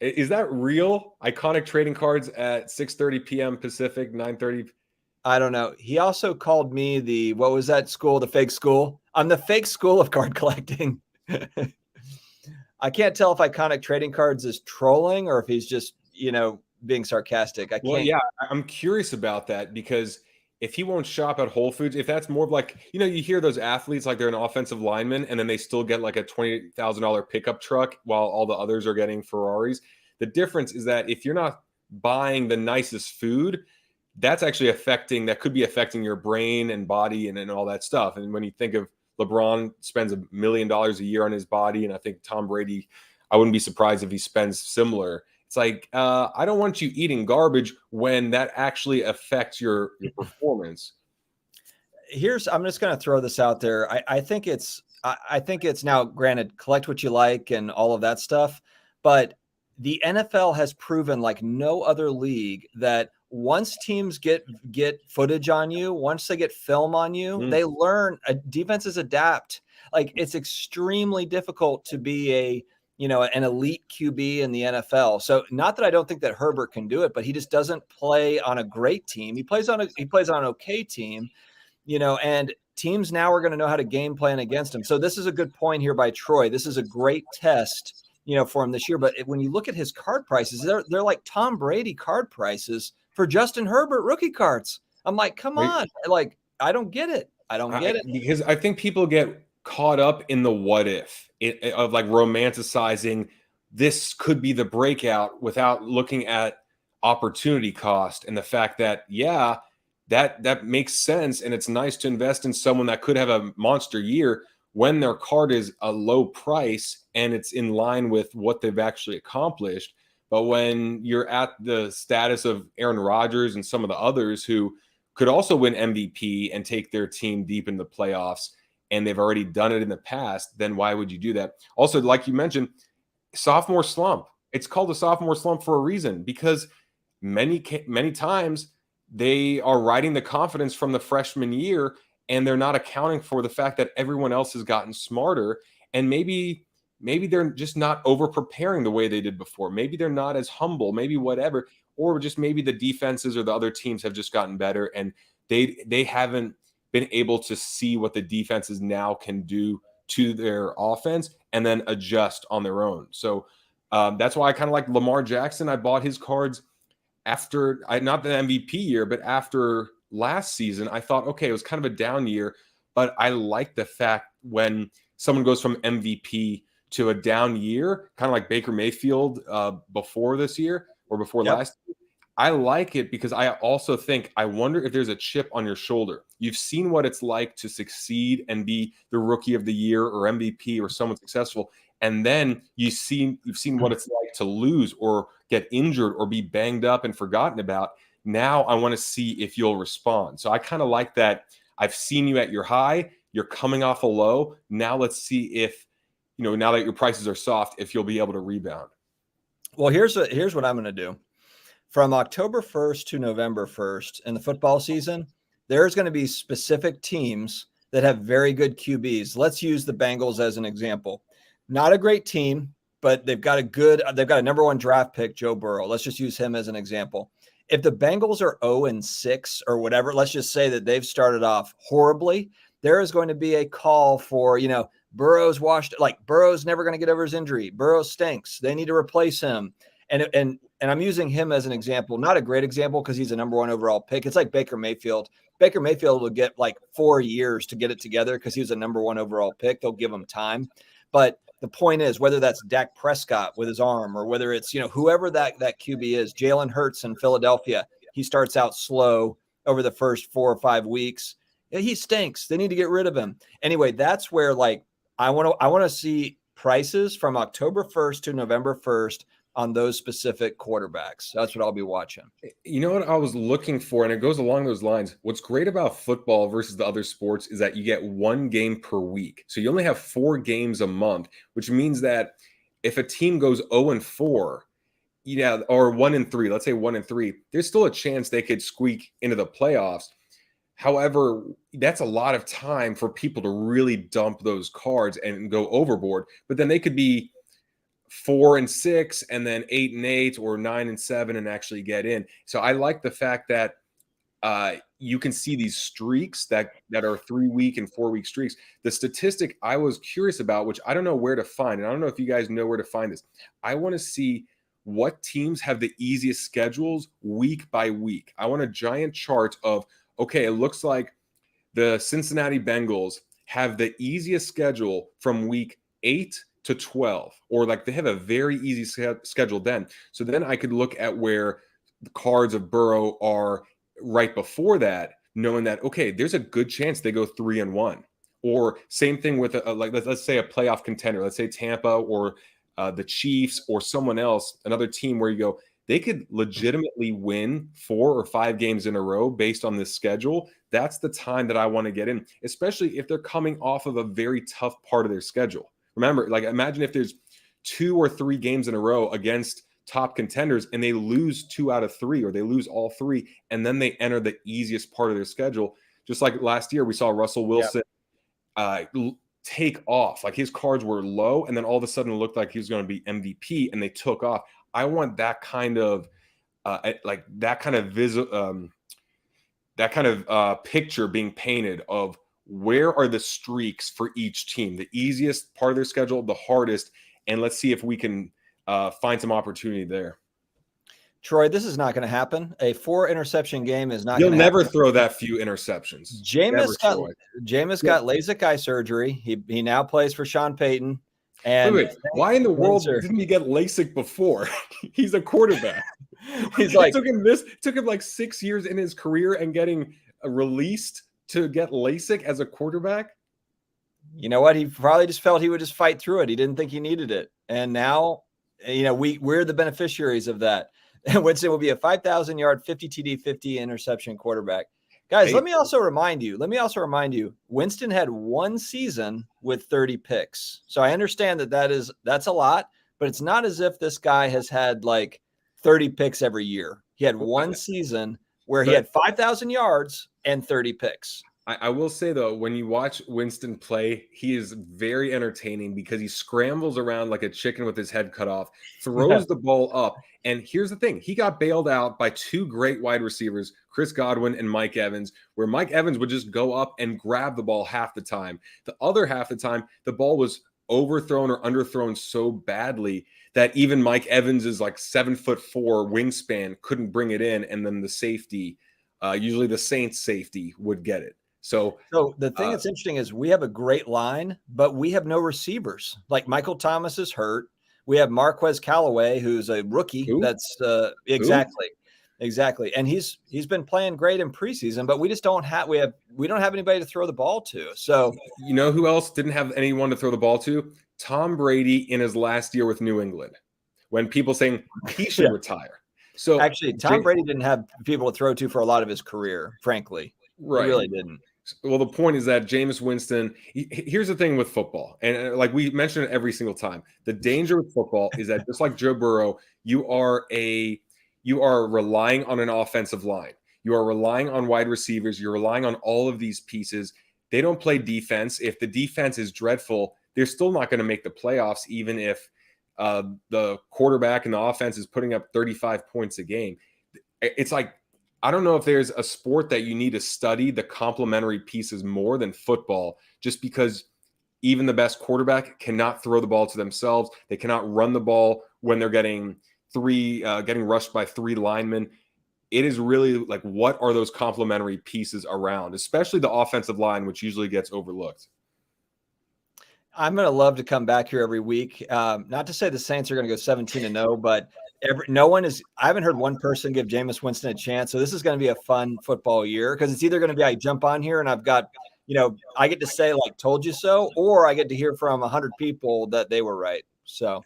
Is that real? Iconic trading cards at 6:30 p.m. Pacific, 9:30. I don't know. He also called me what was that school? The fake school. I'm the fake school of card collecting. I can't tell if Iconic Trading Cards is trolling or if he's just, being sarcastic. Well, yeah, I'm curious about that because if he won't shop at Whole Foods, if that's more of like, you hear those athletes like they're an offensive lineman and then they still get like a $20,000 pickup truck while all the others are getting Ferraris. The difference is that if you're not buying the nicest food, that could be affecting your brain and body and all that stuff. And when you think of LeBron spends $1 million a year on his body, and I think Tom Brady, I wouldn't be surprised if he spends similar. It's like, I don't want you eating garbage when that actually affects your performance. I'm just going to throw this out there. I think it's now, granted, collect what you like and all of that stuff, but the NFL has proven like no other league that once teams get footage on you, once they get film on you, they learn. Defenses adapt. Like it's extremely difficult to be an elite QB in the NFL. So not that I don't think that Herbert can do it, but he just doesn't play on a great team. He plays on an okay team, and teams now are going to know how to game plan against him. So this is a good point here by Troy. This is a great test, for him this year. But when you look at his card prices, they're like Tom Brady card prices for Justin Herbert rookie cards. I'm like, come on. Like, I don't get it. Because I think people get caught up in the what if of like romanticizing this could be the breakout without looking at opportunity cost and the fact that, that makes sense. And it's nice to invest in someone that could have a monster year when their card is a low price and it's in line with what they've actually accomplished. But when you're at the status of Aaron Rodgers and some of the others who could also win MVP and take their team deep in the playoffs, and they've already done it in the past, then why would you do that? Also, like you mentioned, sophomore slump. It's called a sophomore slump for a reason because many times they are riding the confidence from the freshman year and they're not accounting for the fact that everyone else has gotten smarter and maybe they're just not over preparing the way they did before. Maybe they're not as humble, maybe whatever, or just maybe the defenses or the other teams have just gotten better and they haven't been able to see what the defenses now can do to their offense and then adjust on their own. So that's why I kind of like Lamar Jackson. I bought his cards after, not the MVP year, but after last season. I thought, okay, it was kind of a down year, but I like the fact when someone goes from MVP to a down year, kind of like Baker Mayfield before this year or before last year. I like it because I also think, I wonder if there's a chip on your shoulder. You've seen what it's like to succeed and be the rookie of the year or MVP or someone successful. And then you've seen what it's like to lose or get injured or be banged up and forgotten about. Now I want to see if you'll respond. So I kind of like that. I've seen you at your high, you're coming off a low. Now let's see if, now that your prices are soft, if you'll be able to rebound. Well, here's what I'm going to do. From October 1st to November 1st in the football season, there's going to be specific teams that have very good QBs. Let's use the Bengals as an example. Not a great team, but they've got a number one draft pick, Joe Burrow. Let's just use him as an example. If the Bengals are 0-6 or whatever, let's just say that they've started off horribly, there is going to be a call for, Burrow's never going to get over his injury. Burrow stinks. They need to replace him. And I'm using him as an example, not a great example because he's a number 1 overall pick. It's like Baker Mayfield. Baker Mayfield will get like 4 years to get it together because he was a number 1 overall pick. They'll give him time. But the point is, whether that's Dak Prescott with his arm or whether it's, whoever that QB is, Jalen Hurts in Philadelphia, he starts out slow over the first 4 or 5 weeks. Yeah, he stinks. They need to get rid of him. Anyway, that's where I want to see prices from October 1st to November 1st on those specific quarterbacks. That's what I'll be watching. You know what I was looking for, and it goes along those lines. What's great about football versus the other sports is that you get 1 game per week. So you only have 4 games a month, which means that if a team goes 0-4, or 1-3, let's say 1-3, there's still a chance they could squeak into the playoffs. However, that's a lot of time for people to really dump those cards and go overboard. But then they could be 4-6 and then 8-8 or 9-7 and actually get in. So I like the fact that you can see these streaks that are 3-week and 4-week streaks. The statistic I was curious about, which I don't know where to find, and I don't know if you guys know where to find this. I want to see what teams have the easiest schedules week by week. I want a giant chart of, okay, it looks like the Cincinnati Bengals have the easiest schedule from week 8 to 12, or like they have a very easy schedule then. So then I could look at where the cards of Burrow are right before that, knowing that, okay, there's a good chance they go 3-1. Or same thing with let's say a playoff contender, let's say Tampa or the Chiefs or someone else, another team where you go, they could legitimately win 4 or 5 games in a row based on this schedule. That's the time that I want to get in, especially if they're coming off of a very tough part of their schedule. Remember, imagine if there's 2 or 3 games in a row against top contenders and they lose 2 out of 3 or they lose all 3, and then they enter the easiest part of their schedule. Just like last year, we saw Russell Wilson take off. Like his cards were low, and then all of a sudden it looked like he was going to be MVP, and they took off. I want that kind of picture being painted of where are the streaks for each team, the easiest part of their schedule, the hardest, and let's see if we can find some opportunity there. Troy, this is not going to happen. A 4 interception game is not. You'll never throw that few interceptions. Jameis got LASIK eye surgery. He now plays for Sean Payton. And wait, why in the world didn't he get LASIK before? He's a quarterback. It took him like 6 years in his career and getting released to get LASIK as a quarterback. You know what? He probably just felt he would just fight through it. He didn't think he needed it. And now, we're the beneficiaries of that. And Winston will be a 5,000-yard, 50 TD, 50 interception quarterback. Guys, let me also remind you, Winston had 1 season with 30 picks. So I understand that's a lot, but it's not as if this guy has had like 30 picks every year. He had 1 season where he had 5,000 yards and 30 picks. I will say, though, when you watch Winston play, he is very entertaining because he scrambles around like a chicken with his head cut off, throws the ball up. And here's the thing. He got bailed out by 2 great wide receivers, Chris Godwin and Mike Evans, where Mike Evans would just go up and grab the ball half the time. The other half the time, the ball was overthrown or underthrown so badly that even Mike Evans's like 7'4" wingspan couldn't bring it in. And then the safety, usually the Saints safety, would get it. So the thing that's interesting is we have a great line, but we have no receivers. Like Michael Thomas is hurt. We have Marquez Callaway, who's a rookie. Who? That's exactly. And he's been playing great in preseason, but we just don't have anybody to throw the ball to. So you know who else didn't have anyone to throw the ball to? Tom Brady in his last year with New England, when people saying he should retire. So actually, Tom Brady didn't have people to throw to for a lot of his career, frankly. Right. He really didn't. Well, the point is that Jameis Winston, here's the thing with football, and like we mention it every single time, the danger with football is that just like Joe Burrow, you are relying on an offensive line. You are relying on wide receivers. You're relying on all of these pieces. They don't play defense. If the defense is dreadful, they're still not going to make the playoffs, even if the quarterback and the offense is putting up 35 points a game. It's like, I don't know if there's a sport that you need to study the complementary pieces more than football, just because even the best quarterback cannot throw the ball to themselves. They cannot run the ball when they're getting getting rushed by 3 linemen. It is really like, what are those complementary pieces around, especially the offensive line, which usually gets overlooked. I'm going to love to come back here every week. Not to say the Saints are going to go 17-0, but I haven't heard one person give Jameis Winston a chance. So this is going to be a fun football year, because it's either going to be I jump on here and I've got, I get to say like, told you so, or I get to hear from 100 people that they were right. So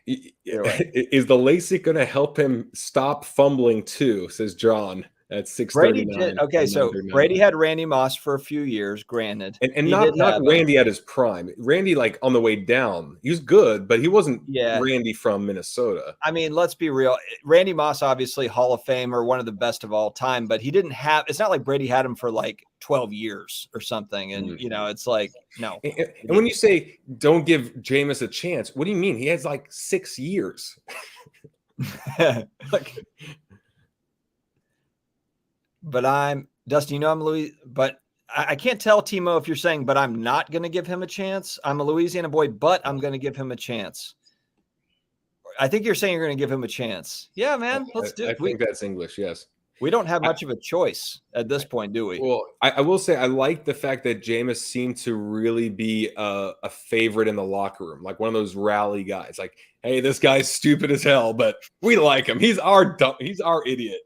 is the LASIK going to help him stop fumbling too, says John at 639. Okay, so Brady had Randy Moss for a few years, granted. And not Randy at his prime. Randy, like, on the way down. He was good, but he wasn't Randy from Minnesota. I mean, let's be real. Randy Moss, obviously Hall of Fame, or one of the best of all time, but he didn't have – it's not like Brady had him for like 12 years or something. And, it's like, no. And when you say don't give Jameis a chance, what do you mean? He has like 6 years. But Dustin, I'm Louis, but I can't tell Timo if you're saying, but I'm not going to give him a chance. I'm a Louisiana boy, but I'm going to give him a chance. I think you're saying you're going to give him a chance. Yeah, man. Let's do it. I think that's English. Yes. We don't have much of a choice at this point, do we? Well, I will say I like the fact that Jameis seemed to really be a favorite in the locker room, like one of those rally guys. Like, hey, this guy's stupid as hell, but we like him. He's our idiot,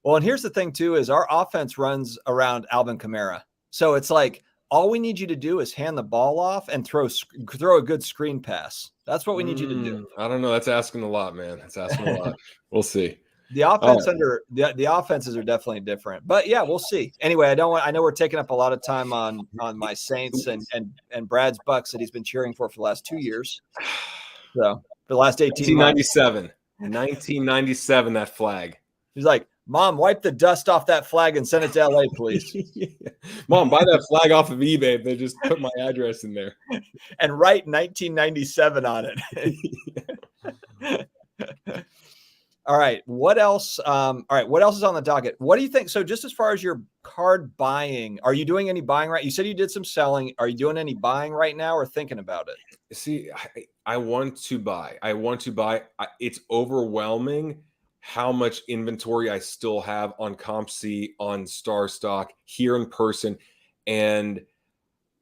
Well, and here's the thing too, is our offense runs around Alvin Kamara. So it's like, all we need you to do is hand the ball off and throw a good screen pass. That's what we need you to do. I don't know. That's asking a lot, man. That's asking a lot. We'll see. The offense the offenses are definitely different, but yeah, we'll see. Anyway, I know we're taking up a lot of time on my Saints and Brad's Bucks that he's been cheering for the last 2 years. So for the last 18 months. 1997, that flag. He's like, Mom, wipe the dust off that flag and send it to LA, please. Mom, buy that flag off of eBay. They just put my address in there. And write 1997 on it. All right. What else? What else is on the docket? What do you think? So just as far as your card buying, are you doing any buying right? You said you did some selling. Are you doing any buying right now or thinking about it? See, I want to buy. It's overwhelming how much inventory I still have on CompC, on Star Stock, here in person. And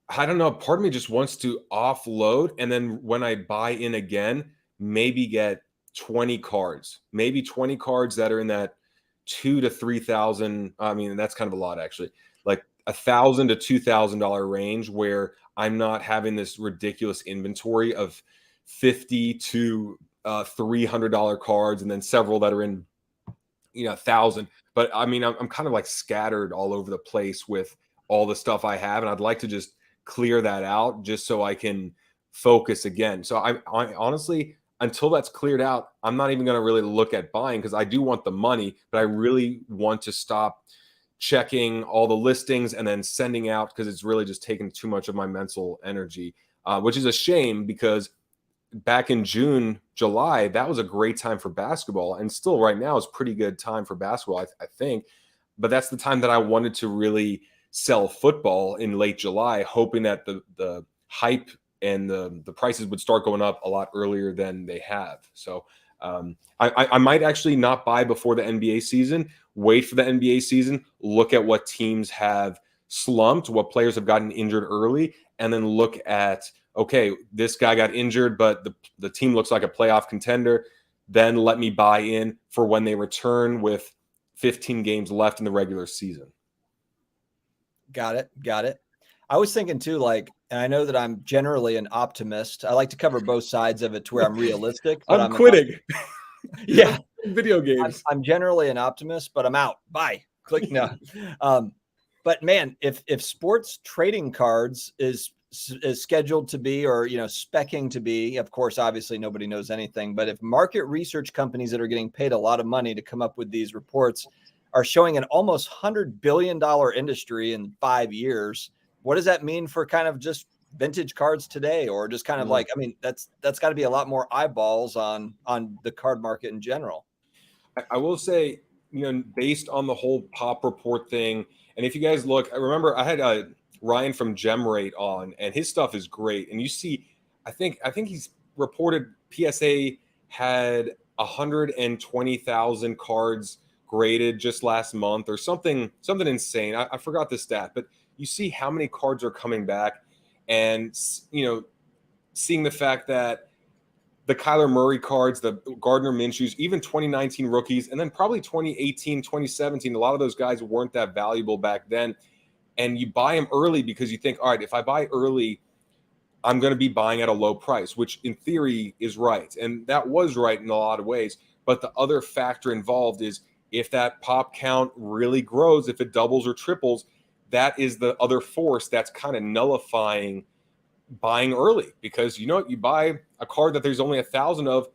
I don't know, part of me just wants to offload. And then when I buy in again, maybe get 20 cards, that are in that $2,000 to $3,000. I mean, that's kind of a lot, actually, like $1,000 to $2,000 range, where I'm not having this ridiculous inventory of $50 to $300 cards, and then several that are in, 1,000. But I mean, I'm kind of like scattered all over the place with all the stuff I have, and I'd like to just clear that out just so I can focus again. So I honestly, until that's cleared out, I'm not even going to really look at buying, because I do want the money, but I really want to stop checking all the listings and then sending out, because it's really just taking too much of my mental energy, which is a shame, because back in June, July, that was a great time for basketball, and still right now is pretty good time for basketball, I think. But that's the time that I wanted to really sell football, in late July, hoping that the hype and the prices would start going up a lot earlier than they have. So I might actually not buy before the NBA season, wait for the NBA season, look at what teams have slumped, what players have gotten injured early, and then look at, okay, this guy got injured, but the team looks like a playoff contender. Then let me buy in for when they return with 15 games left in the regular season. Got it. I was thinking too, like, and I know that I'm generally an optimist. I like to cover both sides of it to where I'm realistic. But I'm quitting. Yeah. Video games. I'm generally an optimist, but I'm out. Bye. Click no. But man, if sports trading cards is scheduled to be, or specking to be, of course, obviously nobody knows anything, but if market research companies that are getting paid a lot of money to come up with these reports are showing an almost $100 billion industry in 5 years, what does that mean for kind of just vintage cards today? Or just kind of like, I mean, that's got to be a lot more eyeballs on the card market in general. I will say, based on the whole pop report thing, and if you guys look, I remember I had Ryan from GemRate on, and his stuff is great. And you see, I think he's reported PSA had 120,000 cards graded just last month or something insane. I forgot the stat, but you see how many cards are coming back, and seeing the fact that the Kyler Murray cards, the Gardner Minshew's, even 2019 rookies, and then probably 2018, 2017, a lot of those guys weren't that valuable back then. And you buy them early because you think, all right, if I buy early, I'm going to be buying at a low price, which in theory is right. And that was right in a lot of ways. But the other factor involved is if that pop count really grows, if it doubles or triples, that is the other force that's kind of nullifying buying early, because you buy a card that there's only 1,000 of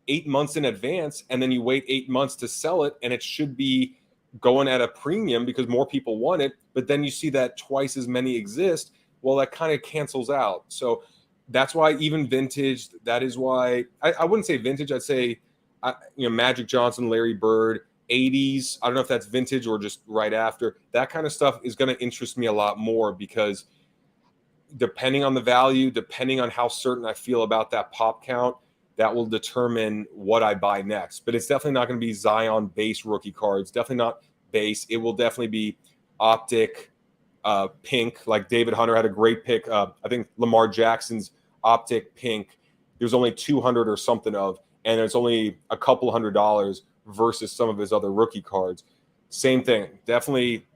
8 months in advance, and then you wait 8 months to sell it, and it should be going at a premium because more people want it, but then you see that twice as many exist. Well, that kind of cancels out. So that's why even vintage, that is why I wouldn't say vintage, I'd say Magic Johnson, Larry Bird, 80s, I don't know if that's vintage or just right after, that kind of stuff is going to interest me a lot more, because depending on the value, depending on how certain I feel about that pop count, that will determine what I buy next. But it's definitely not going to be Zion base rookie cards. Definitely not base. It will definitely be optic, pink. Like David Hunter had a great pick. I think Lamar Jackson's optic pink, there's only 200 or something of, and it's only a couple $100 versus some of his other rookie cards. Same thing. Definitely,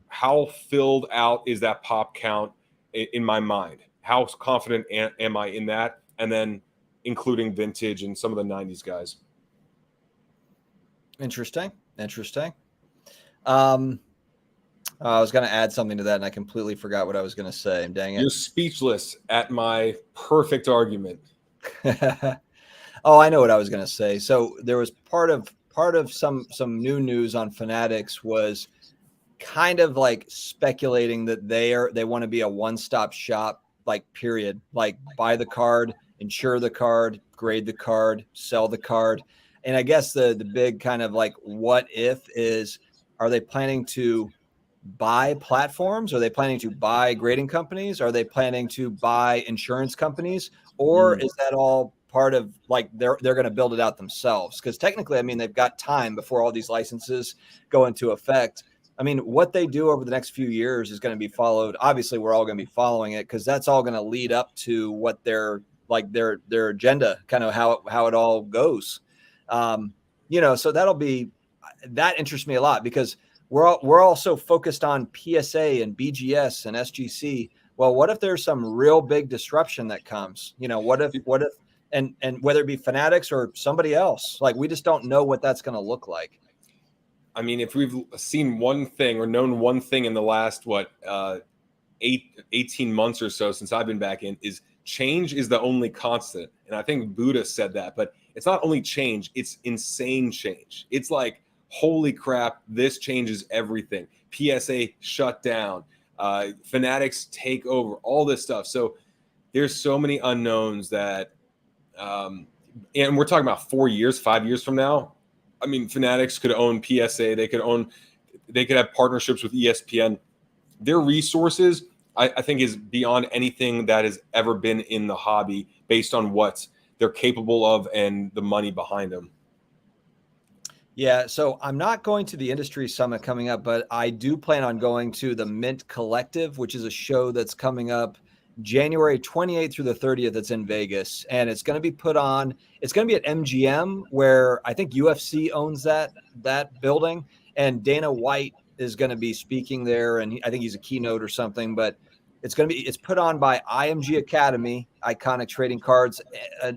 how filled out is that pop count in my mind? How confident am I in that? And then including vintage and some of the 90s guys. Interesting. I was going to add something to that, and I completely forgot what I was going to say. Dang it. You're speechless at my perfect argument. Oh, I know what I was going to say. So there was part of some new news on Fanatics was kind of like speculating that they want to be a one-stop shop, like period, like buy the card, insure the card, grade the card, sell the card. And I guess the big kind of like what if is, are they planning to buy platforms? Are they planning to buy grading companies? Are they planning to buy insurance companies? Or is that all part of like they're going to build it out themselves? Because technically, I mean, they've got time before all these licenses go into effect. I mean, what they do over the next few years is going to be followed. Obviously, we're all going to be following it because that's all going to lead up to what their agenda, kind of how it all goes. So that interests me a lot, because we're also focused on PSA and BGS and SGC. Well, what if there's some real big disruption that comes? What if and whether it be Fanatics or somebody else, like we just don't know what that's going to look like. I mean, if we've seen one thing or known one thing in the last 18 months or so since I've been back in, is change is the only constant. And I think Buddha said that, but it's not only change, it's insane change. It's like, holy crap, this changes everything. PSA shut down, Fanatics take over, all this stuff. So there's so many unknowns that, and we're talking about 4 years, 5 years from now. I mean, Fanatics could own PSA. They could have partnerships with ESPN. Their resources, I think, is beyond anything that has ever been in the hobby, based on what they're capable of and the money behind them. Yeah, so I'm not going to the industry summit coming up, but I do plan on going to the Mint Collective, which is a show that's coming up January 28th through the 30th. That's in Vegas, and it's going to be put on. It's going to be at MGM, where I think UFC owns that building, and Dana White is going to be speaking there, and I think he's a keynote or something. But it's put on by IMG Academy, Iconic Trading Cards,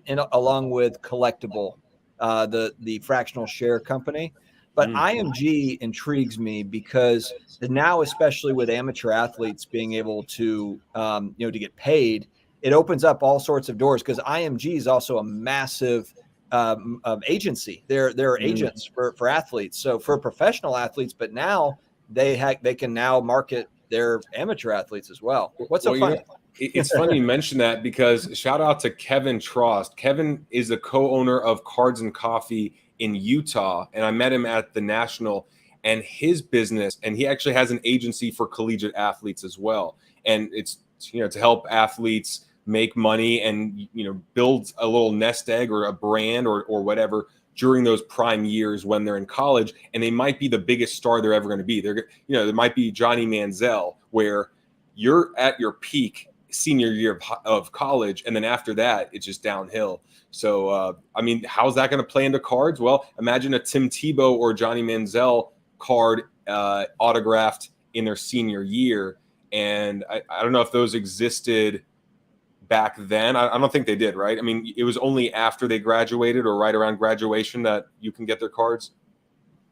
along with Collectible, the fractional share company. But IMG intrigues me because now, especially with amateur athletes being able to, to get paid, it opens up all sorts of doors, because IMG is also a massive agency. They're agents for athletes. So for professional athletes, but now they can now market their amateur athletes as well. What's so funny? It's funny you mention that, because shout out to Kevin Trost. Kevin is the co-owner of Cards and Coffee in Utah, and I met him at the National, and his business, and he actually has an agency for collegiate athletes as well. And it's, to help athletes make money and, you know, build a little nest egg or a brand or whatever during those prime years when they're in college, and they might be the biggest star they're ever going to be. They're, you know, there might be Johnny Manziel, where you're at your peak senior year of college, and then after that, it's just downhill. So, I mean, how's that going to play into cards? Well, imagine a Tim Tebow or Johnny Manziel card autographed in their senior year, and I don't know if those existed back then. I don't think they did, right? I mean, it was only after they graduated or right around graduation that you can get their cards.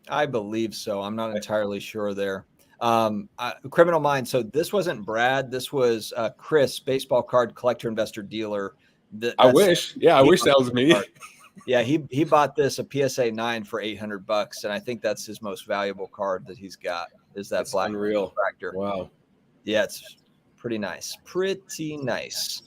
I believe so. I'm not entirely sure there. Criminal Minds. So this wasn't Brad. This was Chris, baseball card collector, investor, dealer. I wish. Yeah, I wish that was me. Yeah, he bought this a PSA 9 for $800, and I think that's his most valuable card that he's got. Is that That's black unreal tractor? Wow. Yeah, it's pretty nice. Pretty nice.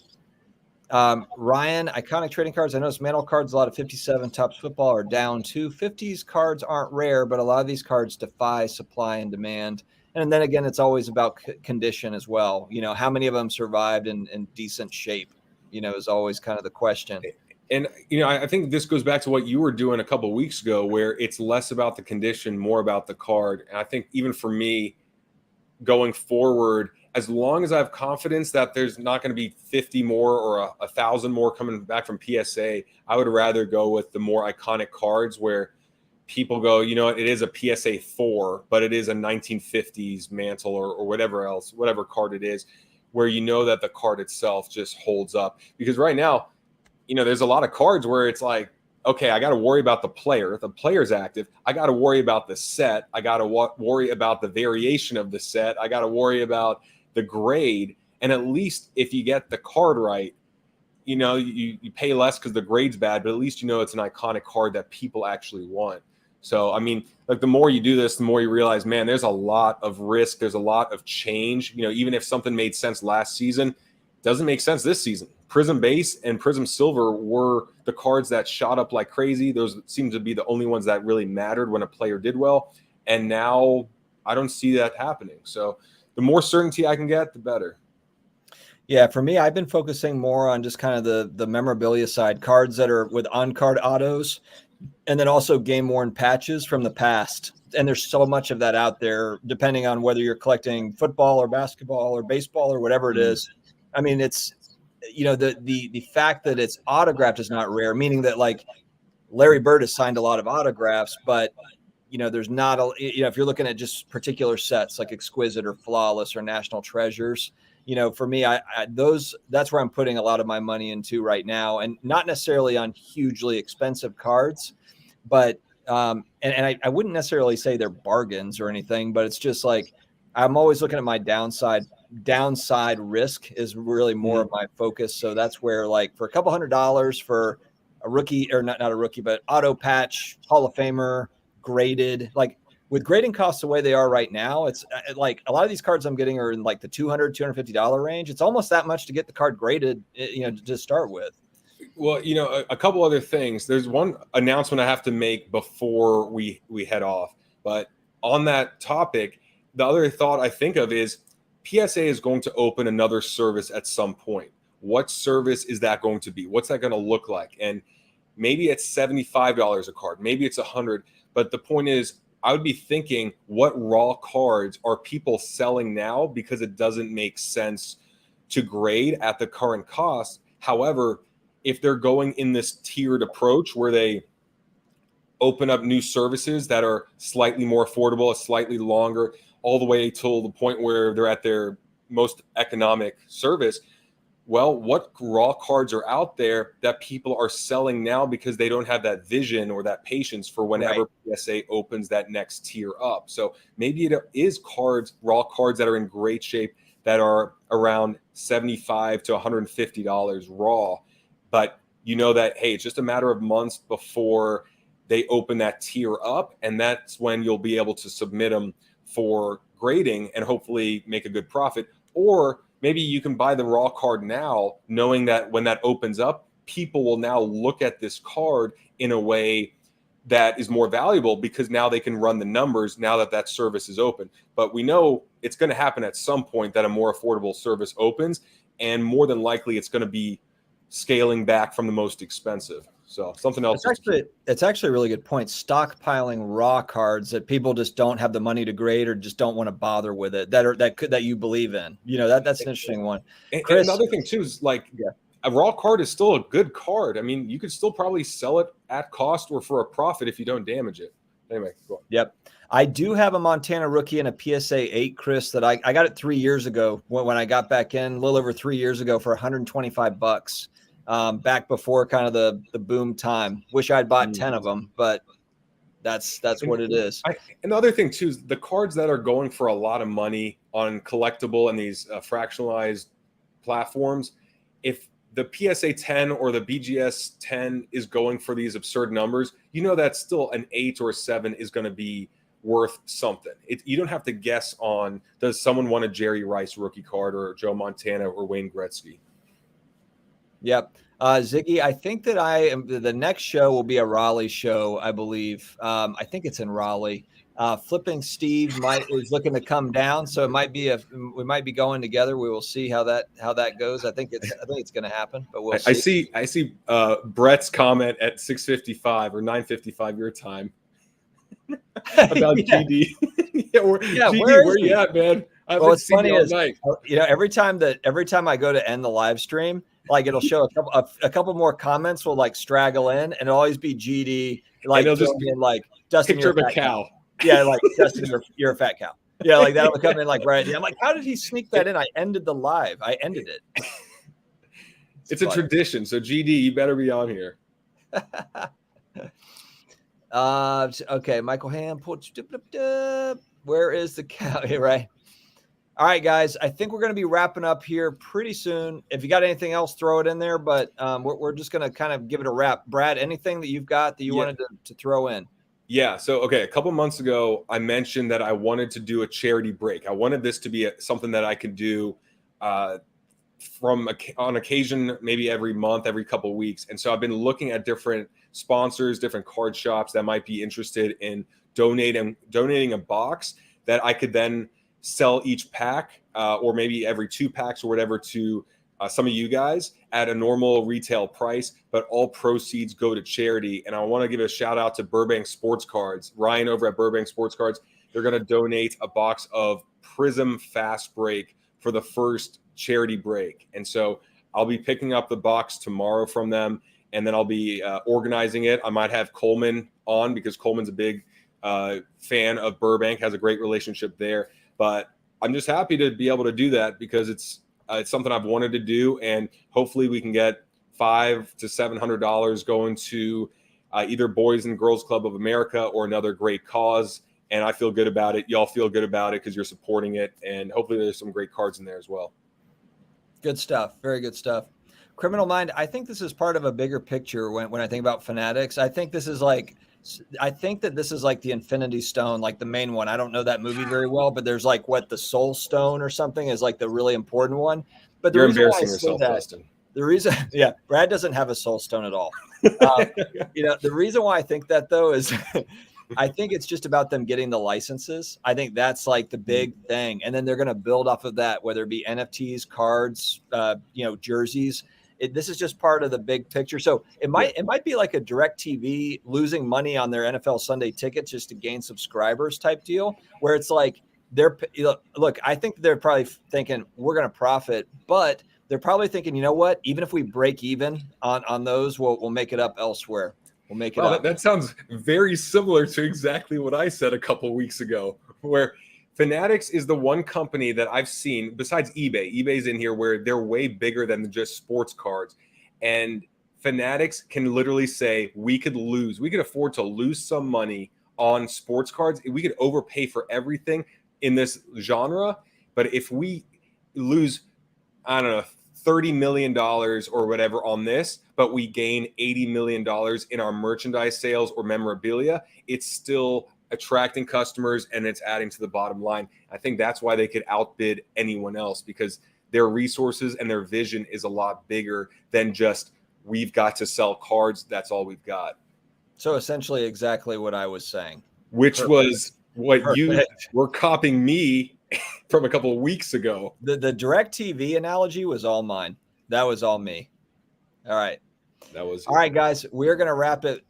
Ryan, iconic trading cards. I noticed Mantle cards, a lot of 57 Topps football are down too. 50s cards aren't rare, but a lot of these cards defy supply and demand. And then again, it's always about condition as well. You know, how many of them survived in decent shape, you know, is always kind of the question. And, you know, I think this goes back to what you were doing a couple of weeks ago, where it's less about the condition, more about the card. And I think even for me going forward, as long as I have confidence that there's not going to be 50 more or 1,000 more coming back from PSA, I would rather go with the more iconic cards where people go, you know, it is a PSA 4, but it is a 1950s Mantle or whatever else, whatever card it is, where you know that the card itself just holds up. Because right now, you know, there's a lot of cards where it's like, okay, I got to worry about the player. If the player's active, I got to worry about the set. I got to worry about the variation of the set. I got to worry about the grade. And at least if you get the card right, you know, you pay less because the grade's bad, but at least you know it's an iconic card that people actually want. So, I mean, like the more you do this, the more you realize, man, there's a lot of risk. There's a lot of change. You know, even if something made sense last season, it doesn't make sense this season. Prism Base and Prism Silver were the cards that shot up like crazy. Those seem to be the only ones that really mattered when a player did well. And now I don't see that happening. So the more certainty I can get, the better. Yeah, for me, I've been focusing more on just kind of the memorabilia side, cards that are with on-card autos, and then also game-worn patches from the past. And there's so much of that out there, depending on whether you're collecting football or basketball or baseball or whatever it is. I mean, it's, you know, the fact that it's autographed is not rare, meaning that like Larry Bird has signed a lot of autographs, but you know, there's not a, you know, if you're looking at just particular sets like Exquisite or Flawless or National Treasures, you know, for me, that's where I'm putting a lot of my money into right now, and not necessarily on hugely expensive cards, but and I wouldn't necessarily say they're bargains or anything, but it's just like I'm always looking at my downside risk is really more of my focus. So that's where, like, for a couple $100 for a rookie, or not a rookie, but auto patch, Hall of Famer, graded, like with grading costs the way they are right now, it's like a lot of these cards I'm getting are in like the $250 range. It's almost that much to get the card graded, you know, to start with. Well, you know, a couple other things. There's one announcement I have to make before we head off. But on that topic, the other thought I think of is PSA is going to open another service at some point. What service is that going to be? What's that going to look like? And maybe it's $75 a card. Maybe it's $100. But the point is, I would be thinking, what raw cards are people selling now because it doesn't make sense to grade at the current cost? However, if they're going in this tiered approach where they open up new services that are slightly more affordable, slightly longer, all the way till the point where they're at their most economic service, well, what raw cards are out there that people are selling now because they don't have that vision or that patience for whenever PSA opens that next tier up? So maybe it is raw cards that are in great shape that are around $75 to $150 raw. But you know that, hey, it's just a matter of months before they open that tier up. And that's when you'll be able to submit them for grading and hopefully make a good profit. Or maybe you can buy the raw card now, knowing that when that opens up, people will now look at this card in a way that is more valuable because now they can run the numbers now that that service is open. But we know it's going to happen at some point that a more affordable service opens, and more than likely it's going to be scaling back from the most expensive. So something else. It's actually a really good point. Stockpiling raw cards that people just don't have the money to grade or just don't want to bother with it that you believe in. That's an interesting one. Chris, and another thing too is like, a raw card is still a good card. I mean, you could still probably sell it at cost or for a profit if you don't damage it. Anyway, go on. Yep. I do have a Montana rookie and a PSA 8, Chris, that I got it 3 years ago when I got back in, a little over 3 years ago, for $125, back before kind of the boom time. Wish I'd bought 10 of them, but that's what it is. And the other thing too is the cards that are going for a lot of money on Collectible and these fractionalized platforms, if the PSA 10 or the BGS 10 is going for these absurd numbers, that still an 8 or a 7 is going to be worth something. You don't have to guess on, does someone want a Jerry Rice rookie card or Joe Montana or Wayne Gretzky? Yep. Ziggy, I think that the next show will be a Raleigh show, I believe. I think it's in Raleigh. Flipping Steve is looking to come down, so we might be going together. We will see how that goes. I think it's going to happen, but we'll see. I see Brett's comment at 6:55 or 9:55 your time about GD. GD, where you at, man? What's funny is, every time I go to end the live stream, like it'll show a couple more comments will like straggle in, and it'll always be GD, like it'll just be like Dustin, picture of a cow. Yeah, like Dustin, you're a fat cow. Yeah, like that'll come in like right. I'm like, how did he sneak that in? I ended the live. I ended it. It's a tradition. So GD, you better be on here. Okay, Michael Ham. Where is the cow? Right. All right, guys. I think we're going to be wrapping up here pretty soon. If you got anything else, throw it in there. But we're just going to kind of give it a wrap. Brad, anything that you've got that you wanted to throw in? Yeah. So, a couple months ago, I mentioned that I wanted to do a charity break. I wanted this to be something that I could do on occasion, maybe every month, every couple of weeks. And so I've been looking at different sponsors, different card shops that might be interested in donating a box that I could then sell each pack or maybe every 2 packs or whatever to some of you guys at a normal retail price, but all proceeds go to charity. And I want to give a shout out to Burbank Sportcards. Ryan over at Burbank Sportcards, they're going to donate a box of Prism Fast Break for the first charity break. And so I'll be picking up the box tomorrow from them, and then I'll be organizing it. I might have Coleman on because Coleman's a big fan of Burbank, has a great relationship there. But I'm just happy to be able to do that because it's something I've wanted to do, and hopefully we can get $500 to $700 going to either Boys and Girls Club of America or another great cause. And I feel good about it. Y'all feel good about it because you're supporting it, and hopefully there's some great cards in there as well. Good stuff. Very good stuff. Criminal Mind, I think this is part of a bigger picture when I think about Fanatics. I think that this is like the Infinity Stone, like the main one. I don't know that movie very well, but there's like the Soul Stone or something is like the really important one. But you're embarrassing yourself, Dustin. The reason, Brad doesn't have a Soul Stone at all. The reason why I think that though is I think it's just about them getting the licenses. I think that's like the big thing. And then they're going to build off of that, whether it be NFTs, cards, jerseys. This is just part of the big picture. So it might be like a DirecTV losing money on their NFL Sunday tickets just to gain subscribers type deal, where it's like look, I think they're probably thinking we're going to profit, but they're probably thinking, you know what, even if we break even on those, we'll make it up elsewhere. We'll make it up. That sounds very similar to exactly what I said a couple of weeks ago, where Fanatics is the one company that I've seen besides eBay. eBay's in here where they're way bigger than just sports cards. And Fanatics can literally say we could afford to lose some money on sports cards. We could overpay for everything in this genre. But if we lose, I don't know, $30 million or whatever on this, but we gain $80 million in our merchandise sales or memorabilia, it's still attracting customers and it's adding to the bottom line. I think that's why they could outbid anyone else, because their resources and their vision is a lot bigger than just we've got to sell cards. That's all we've got. So essentially exactly what I was saying. Which Perfect. was what you Perfect. were copying me from a couple of weeks ago. The DirecTV analogy was all mine. That was all me. All right. That was All right, guys. We're going to wrap it.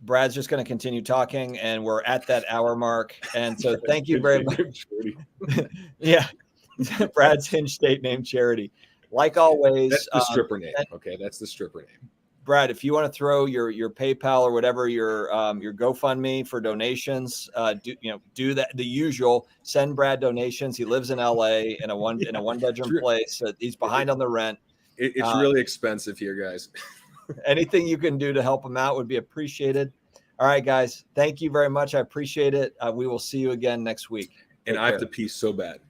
Brad's just going to continue talking, and we're at that hour mark. And so thank you very much. Yeah. Brad's Hinge state name charity. Like always. That's the stripper name. Okay. That's the stripper name. Brad, if you want to throw your PayPal or whatever, your GoFundMe for donations, do that, the usual. Send Brad donations. He lives in LA in a one bedroom place. He's behind on the rent. It's really expensive here, guys. Anything you can do to help him out would be appreciated. All right, guys. Thank you very much. I appreciate it. We will see you again next week. And I have to pee so bad.